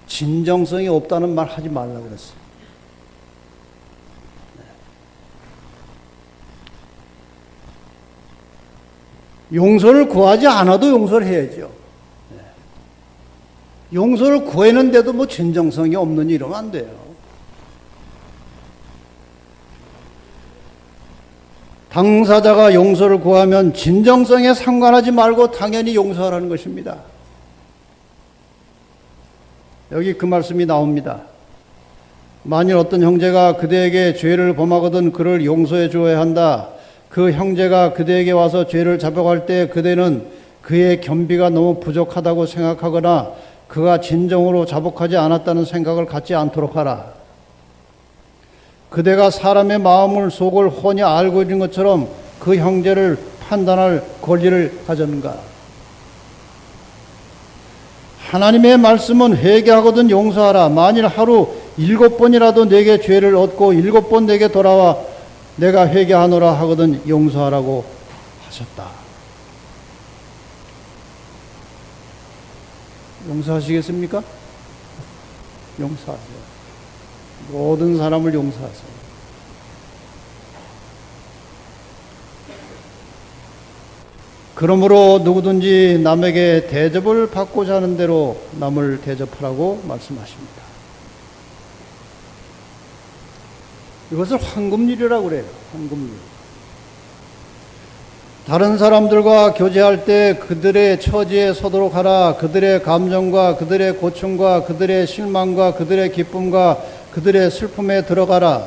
진정성이 없다는 말 하지 말라고 그랬어요. 용서를 구하지 않아도 용서를 해야죠. 용서를 구했는데도 뭐 진정성이 없는 이러면 안 돼요. 당사자가 용서를 구하면 진정성에 상관하지 말고 당연히 용서하라는 것입니다. 여기 그 말씀이 나옵니다. 만일 어떤 형제가 그대에게 죄를 범하거든 그를 용서해 주어야 한다. 그 형제가 그대에게 와서 죄를 자백할 때 그대는 그의 겸비가 너무 부족하다고 생각하거나 그가 진정으로 자복하지 않았다는 생각을 갖지 않도록 하라. 그대가 사람의 마음을 속을 훤히 알고 있는 것처럼 그 형제를 판단할 권리를 가졌는가? 하나님의 말씀은 회개하거든 용서하라. 만일 하루 7번이라도 내게 죄를 얻고 7번 내게 돌아와 내가 회개하노라 하거든 용서하라고 하셨다. 용서하시겠습니까? 용서하세요. 모든 사람을 용서하세요. 그러므로 누구든지 남에게 대접을 받고자 하는 대로 남을 대접하라고 말씀하십니다. 이것을 황금률이라고 그래요. 황금률. 다른 사람들과 교제할 때 그들의 처지에 서도록 하라. 그들의 감정과 그들의 고충과 그들의 실망과 그들의 기쁨과 그들의 슬픔에 들어가라.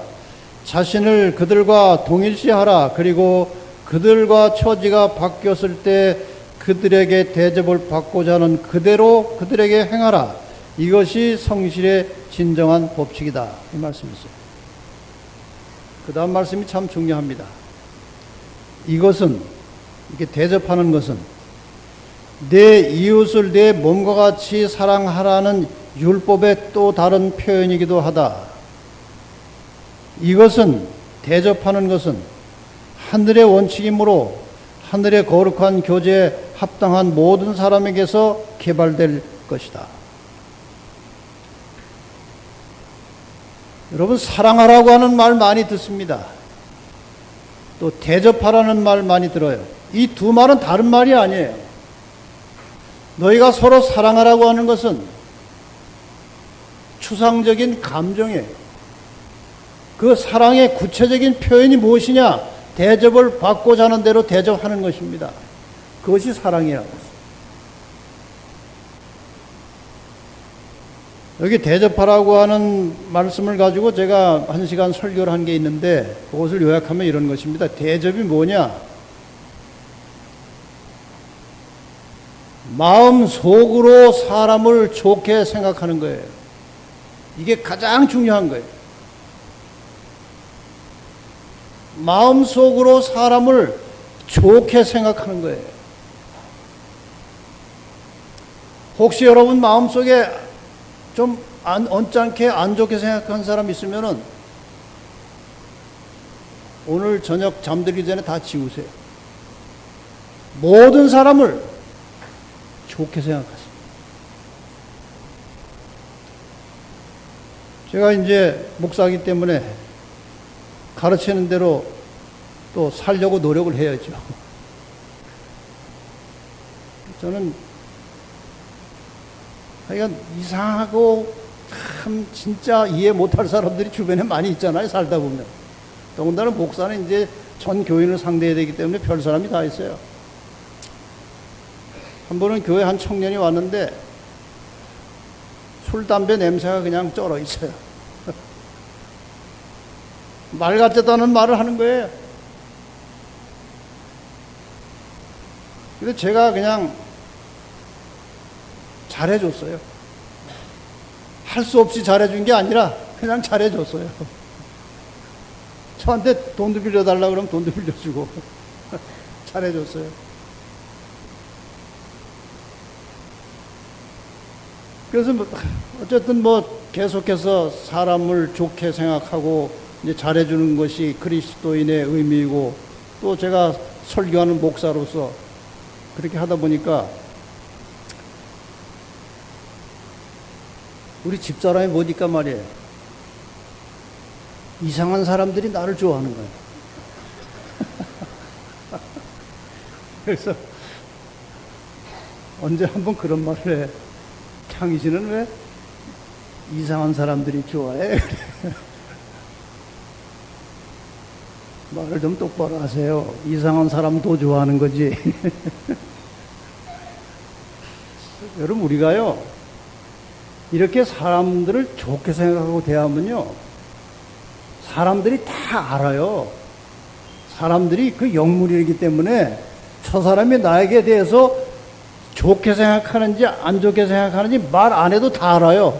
자신을 그들과 동일시하라. 그리고 그들과 처지가 바뀌었을 때 그들에게 대접을 받고자 하는 그대로 그들에게 행하라. 이것이 성실의 진정한 법칙이다. 이 말씀이었어요. 그 다음 말씀이 참 중요합니다. 이것은, 이렇게 대접하는 것은 내 이웃을 내 몸과 같이 사랑하라는 율법의 또 다른 표현이기도 하다. 이것은, 대접하는 것은 하늘의 원칙이므로 하늘의 거룩한 교제에 합당한 모든 사람에게서 개발될 것이다. 여러분, 사랑하라고 하는 말 많이 듣습니다. 또 대접하라는 말 많이 들어요. 이 두 말은 다른 말이 아니에요. 너희가 서로 사랑하라고 하는 것은 추상적인 감정이에요. 그 사랑의 구체적인 표현이 무엇이냐? 대접을 받고자 하는 대로 대접하는 것입니다. 그것이 사랑이라고 했어요. 여기 대접하라고 하는 말씀을 가지고 제가 1시간 설교를 한 게 있는데 그것을 요약하면 이런 것입니다. 대접이 뭐냐? 마음 속으로 사람을 좋게 생각하는 거예요. 이게 가장 중요한 거예요. 마음 속으로 사람을 좋게 생각하는 거예요. 혹시 여러분 마음속에 좀 언짢게 안 좋게 생각하는 사람 있으면은 오늘 저녁 잠들기 전에 다 지우세요. 모든 사람을 좋게 생각하세요. 제가 이제 목사이기 때문에 가르치는 대로 또 살려고 노력을 해야죠. 저는 하여간 이상하고 참 진짜 이해 못할 사람들이 주변에 많이 있잖아요. 살다 보면. 더군다나 목사는 이제 전 교인을 상대해야 되기 때문에 별 사람이 다 있어요. 한 번은 교회 한 청년이 왔는데 술, 담배 냄새가 그냥 쩔어 있어요. 말 같지도 않은 말을 하는 거예요. 근데 제가 그냥 잘해줬어요. 할 수 없이 잘해준 게 아니라 그냥 잘해줬어요. 저한테 돈도 빌려달라고 그러면 돈도 빌려주고 잘해줬어요. 그래서 어쨌든 계속해서 사람을 좋게 생각하고 이제 잘해주는 것이 그리스도인의 의미이고 또 제가 설교하는 목사로서 그렇게 하다 보니까 우리 집사람이 보니까 말이에요. 이상한 사람들이 나를 좋아하는 거예요. 그래서 언제 한번 그런 말을 해. 당신은 왜 이상한 사람들이 좋아해? 말을 좀 똑바로 하세요. 이상한 사람도 좋아하는 거지. 여러분, 우리가요, 이렇게 사람들을 좋게 생각하고 대하면요, 사람들이 다 알아요. 사람들이 그 영물이기 때문에 저 사람이 나에게 대해서 좋게 생각하는지 안 좋게 생각하는지 말 안 해도 다 알아요.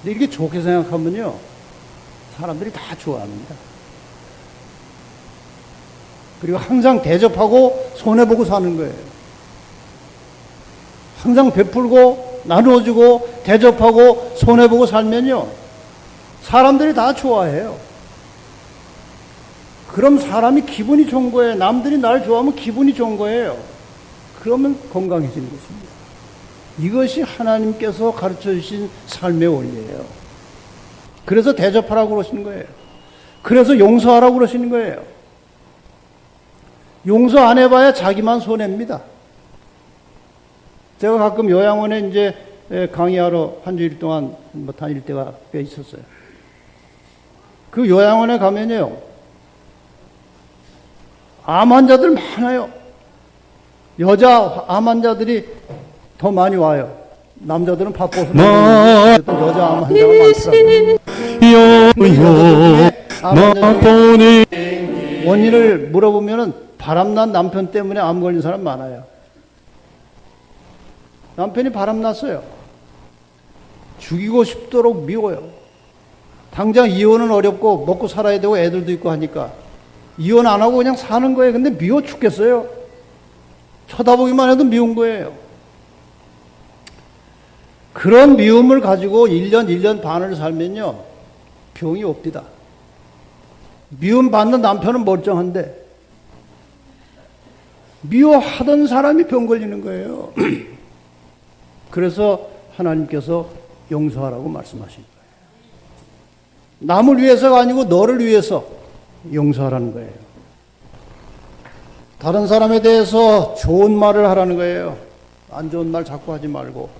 근데 이렇게 좋게 생각하면요, 사람들이 다 좋아합니다. 그리고 항상 대접하고 손해보고 사는 거예요. 항상 베풀고 나누어주고 대접하고 손해보고 살면요, 사람들이 다 좋아해요. 그럼 사람이 기분이 좋은 거예요. 남들이 날 좋아하면 기분이 좋은 거예요. 그러면 건강해지는 것입니다. 이것이 하나님께서 가르쳐 주신 삶의 원리예요. 그래서 대접하라고 그러시는 거예요. 그래서 용서하라고 그러시는 거예요. 용서 안 해봐야 자기만 손해입니다. 제가 가끔 요양원에 이제 강의하러 한 주일 동안 다닐 때가 꽤 있었어요. 그 요양원에 가면요, 암 환자들 많아요. 여자 암 환자들이 더 많이 와요. 남자들은 바빠서 그래도 여자 암 환자가 많더라고요. 원인을 물어보면은 바람난 남편 때문에 암 걸린 사람 많아요. 남편이 바람났어요. 죽이고 싶도록 미워요. 당장 이혼은 어렵고 먹고 살아야 되고 애들도 있고 하니까 이혼 안 하고 그냥 사는 거예요. 근데 미워 죽겠어요. 쳐다보기만 해도 미운 거예요. 그런 미움을 가지고 1년 반을 살면요, 병이 옵니다. 미움 받는 남편은 멀쩡한데 미워하던 사람이 병 걸리는 거예요. 그래서 하나님께서 용서하라고 말씀하신 거예요. 남을 위해서가 아니고 너를 위해서 용서하라는 거예요. 다른 사람에 대해서 좋은 말을 하라는 거예요. 안 좋은 말 자꾸 하지 말고.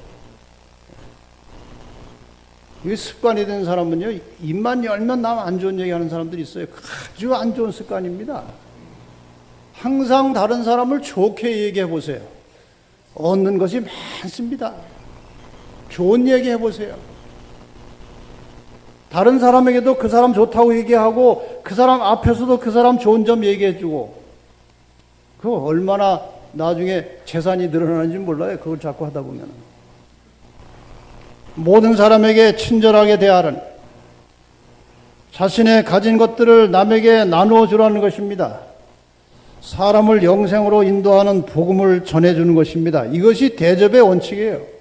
이게 습관이 된 사람은요, 입만 열면 남 안 좋은 얘기 하는 사람들이 있어요. 아주 안 좋은 습관입니다. 항상 다른 사람을 좋게 얘기해 보세요. 얻는 것이 많습니다. 좋은 얘기 해보세요. 다른 사람에게도 그 사람 좋다고 얘기하고 그 사람 앞에서도 그 사람 좋은 점 얘기해주고, 그거 얼마나 나중에 재산이 늘어나는지 몰라요. 그걸 자꾸 하다 보면. 모든 사람에게 친절하게 대하는, 자신의 가진 것들을 남에게 나누어 주라는 것입니다. 사람을 영생으로 인도하는 복음을 전해주는 것입니다. 이것이 대접의 원칙이에요.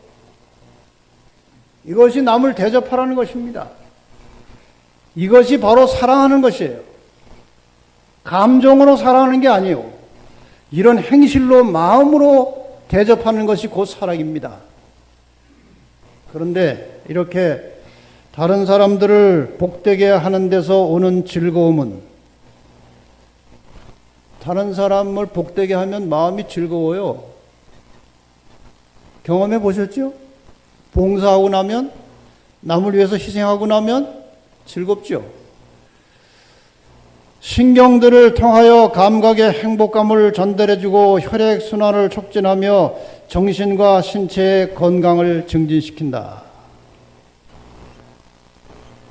이것이 남을 대접하라는 것입니다. 이것이 바로 사랑하는 것이에요. 감정으로 사랑하는 게 아니에요. 이런 행실로, 마음으로 대접하는 것이 곧 사랑입니다. 그런데 이렇게 다른 사람들을 복되게 하는 데서 오는 즐거움은, 다른 사람을 복되게 하면 마음이 즐거워요. 경험해 보셨죠? 봉사하고 나면, 남을 위해서 희생하고 나면 즐겁죠. 신경들을 통하여 감각의 행복감을 전달해주고 혈액순환을 촉진하며 정신과 신체의 건강을 증진시킨다.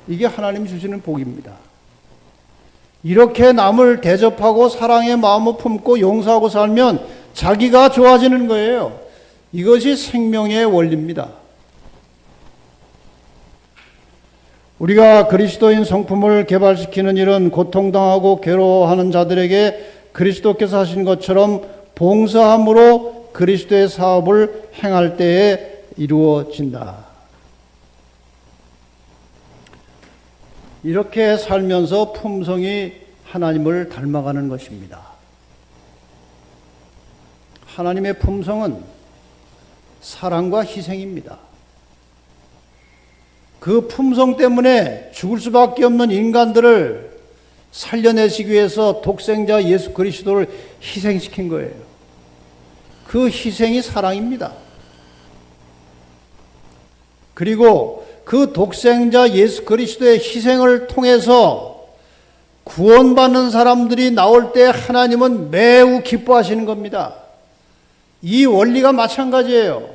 이게 하나님이 주시는 복입니다. 이렇게 남을 대접하고 사랑의 마음을 품고 용서하고 살면 자기가 좋아지는 거예요. 이것이 생명의 원리입니다. 우리가 그리스도인 성품을 개발시키는 일은 고통당하고 괴로워하는 자들에게 그리스도께서 하신 것처럼 봉사함으로 그리스도의 사업을 행할 때에 이루어진다. 이렇게 살면서 품성이 하나님을 닮아가는 것입니다. 하나님의 품성은 사랑과 희생입니다. 그 품성 때문에 죽을 수밖에 없는 인간들을 살려내시기 위해서 독생자 예수 그리스도를 희생시킨 거예요. 그 희생이 사랑입니다. 그리고 그 독생자 예수 그리스도의 희생을 통해서 구원받는 사람들이 나올 때 하나님은 매우 기뻐하시는 겁니다. 이 원리가 마찬가지예요.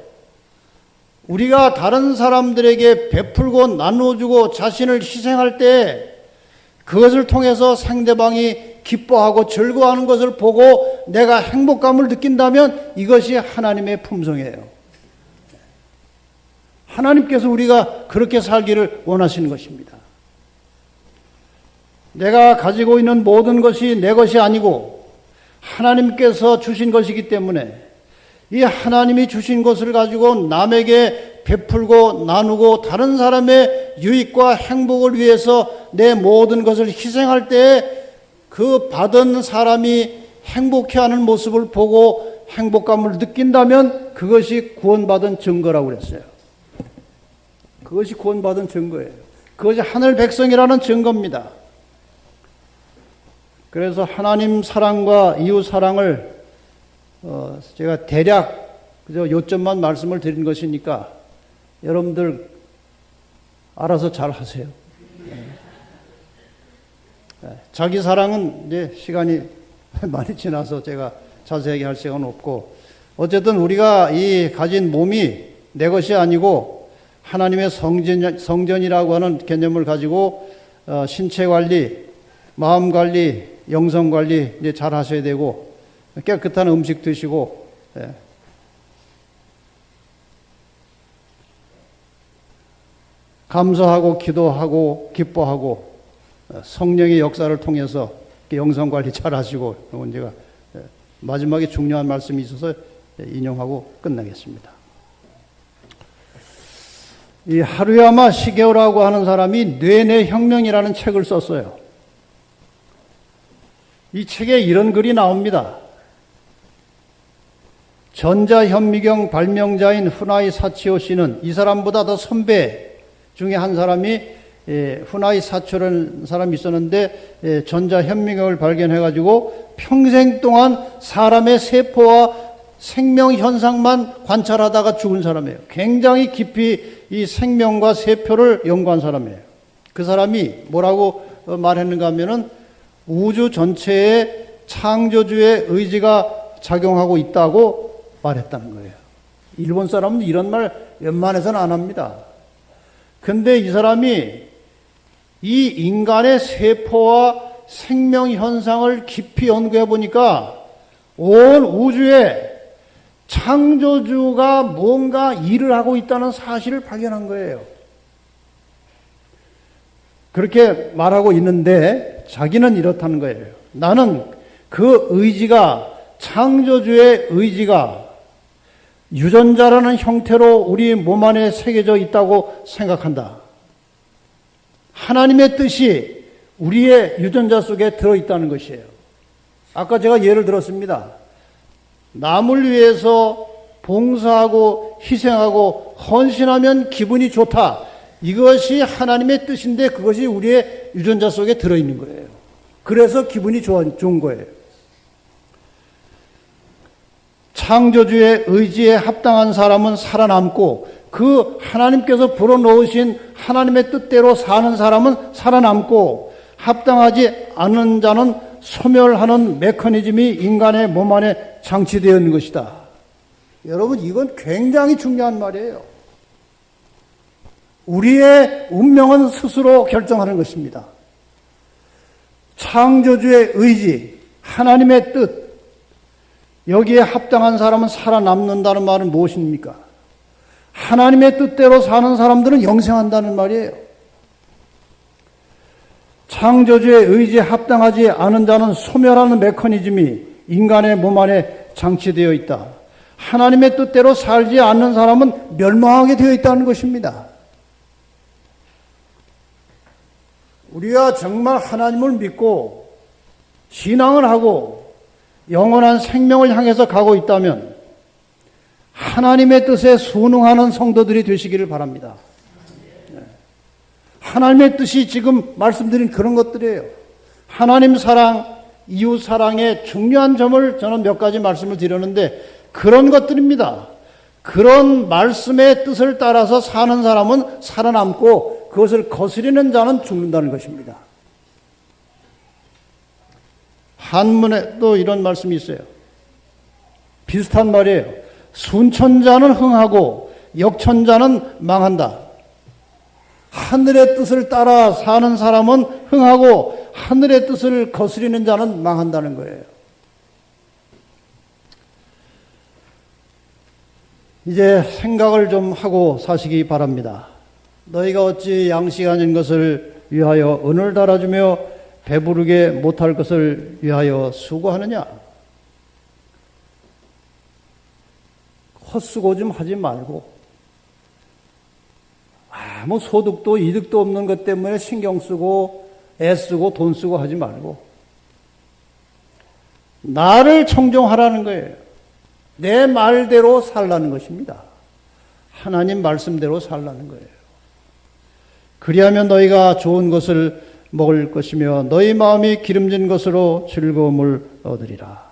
우리가 다른 사람들에게 베풀고 나눠주고 자신을 희생할 때 그것을 통해서 상대방이 기뻐하고 즐거워하는 것을 보고 내가 행복감을 느낀다면 이것이 하나님의 품성이에요. 하나님께서 우리가 그렇게 살기를 원하시는 것입니다. 내가 가지고 있는 모든 것이 내 것이 아니고 하나님께서 주신 것이기 때문에 이 하나님이 주신 것을 가지고 남에게 베풀고 나누고 다른 사람의 유익과 행복을 위해서 내 모든 것을 희생할 때 그 받은 사람이 행복해하는 모습을 보고 행복감을 느낀다면 그것이 구원받은 증거라고 그랬어요. 그것이 구원받은 증거예요. 그것이 하늘 백성이라는 증거입니다. 그래서 하나님 사랑과 이웃 사랑을 제가 대략 요점만 말씀을 드린 것이니까 여러분들 알아서 잘 하세요. 자기 사랑은 이제 시간이 많이 지나서 제가 자세하게 할 시간은 없고, 어쨌든 우리가 이 가진 몸이 내 것이 아니고 하나님의 성전이라고 하는 개념을 가지고 신체 관리, 마음 관리, 영성 관리 이제 잘 하셔야 되고, 깨끗한 음식 드시고, 감사하고 기도하고 기뻐하고 성령의 역사를 통해서 영성 관리 잘 하시고, 제가 마지막에 중요한 말씀이 있어서 인용하고 끝나겠습니다. 이 하루야마 시게오라고 하는 사람이 뇌내 혁명이라는 책을 썼어요. 이 책에 이런 글이 나옵니다. 전자현미경 발명자인 후나이 사치오 씨는 이 사람보다 더 선배 중에 한 사람이 후나이 사치오라는 사람이 있었는데 전자현미경을 발견해가지고 평생 동안 사람의 세포와 생명 현상만 관찰하다가 죽은 사람이에요. 굉장히 깊이 이 생명과 세포를 연구한 사람이에요. 그 사람이 뭐라고 말했는가 하면은 우주 전체에 창조주의 의지가 작용하고 있다고 말했다는 거예요. 일본 사람은 이런 말 웬만해서는 안 합니다. 근데 이 사람이 이 인간의 세포와 생명 현상을 깊이 연구해 보니까 온 우주에 창조주가 뭔가 일을 하고 있다는 사실을 발견한 거예요. 그렇게 말하고 있는데 자기는 이렇다는 거예요. 나는 그 의지가, 창조주의 의지가 유전자라는 형태로 우리 몸 안에 새겨져 있다고 생각한다. 하나님의 뜻이 우리의 유전자 속에 들어있다는 것이에요. 아까 제가 예를 들었습니다. 남을 위해서 봉사하고 희생하고 헌신하면 기분이 좋다. 이것이 하나님의 뜻인데 그것이 우리의 유전자 속에 들어있는 거예요. 그래서 기분이 좋은 거예요. 창조주의 의지에 합당한 사람은 살아남고 그 하나님께서 불어넣으신 하나님의 뜻대로 사는 사람은 살아남고 합당하지 않은 자는 소멸하는 메커니즘이 인간의 몸 안에 장치되어 있는 것이다. 여러분, 이건 굉장히 중요한 말이에요. 우리의 운명은 스스로 결정하는 것입니다. 창조주의 의지, 하나님의 뜻, 여기에 합당한 사람은 살아남는다는 말은 무엇입니까? 하나님의 뜻대로 사는 사람들은 영생한다는 말이에요. 창조주의 의지에 합당하지 않은 자는 소멸하는 메커니즘이 인간의 몸 안에 장치되어 있다. 하나님의 뜻대로 살지 않는 사람은 멸망하게 되어 있다는 것입니다. 우리가 정말 하나님을 믿고 신앙을 하고 영원한 생명을 향해서 가고 있다면 하나님의 뜻에 순응하는 성도들이 되시기를 바랍니다. 하나님의 뜻이 지금 말씀드린 그런 것들이에요. 하나님 사랑, 이웃 사랑의 중요한 점을 저는 몇 가지 말씀을 드렸는데 그런 것들입니다. 그런 말씀의 뜻을 따라서 사는 사람은 살아남고 그것을 거스리는 자는 죽는다는 것입니다. 한문에 또 이런 말씀이 있어요. 비슷한 말이에요. 순천자는 흥하고 역천자는 망한다. 하늘의 뜻을 따라 사는 사람은 흥하고 하늘의 뜻을 거스리는 자는 망한다는 거예요. 이제 생각을 좀 하고 사시기 바랍니다. 너희가 어찌 양식 아닌 것을 위하여 은을 달아주며 배부르게 못할 것을 위하여 수고하느냐? 헛수고 좀 하지 말고 아무 소득도 이득도 없는 것 때문에 신경 쓰고 애쓰고 돈 쓰고 하지 말고 나를 청종하라는 거예요. 내 말대로 살라는 것입니다. 하나님 말씀대로 살라는 거예요. 그리하면 너희가 좋은 것을 먹을 것이며 너희 마음이 기름진 것으로 즐거움을 얻으리라.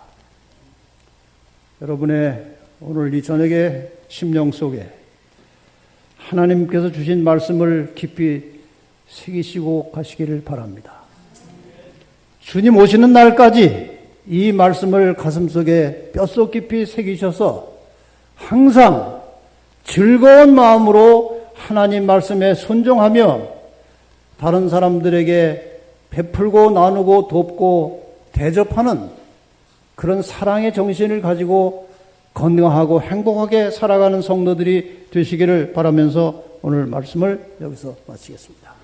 여러분의 오늘 이 저녁의 심령 속에 하나님께서 주신 말씀을 깊이 새기시고 가시기를 바랍니다. 주님 오시는 날까지 이 말씀을 가슴속에 뼛속 깊이 새기셔서 항상 즐거운 마음으로 하나님 말씀에 순종하며 다른 사람들에게 베풀고 나누고 돕고 대접하는 그런 사랑의 정신을 가지고 건강하고 행복하게 살아가는 성도들이 되시기를 바라면서 오늘 말씀을 여기서 마치겠습니다.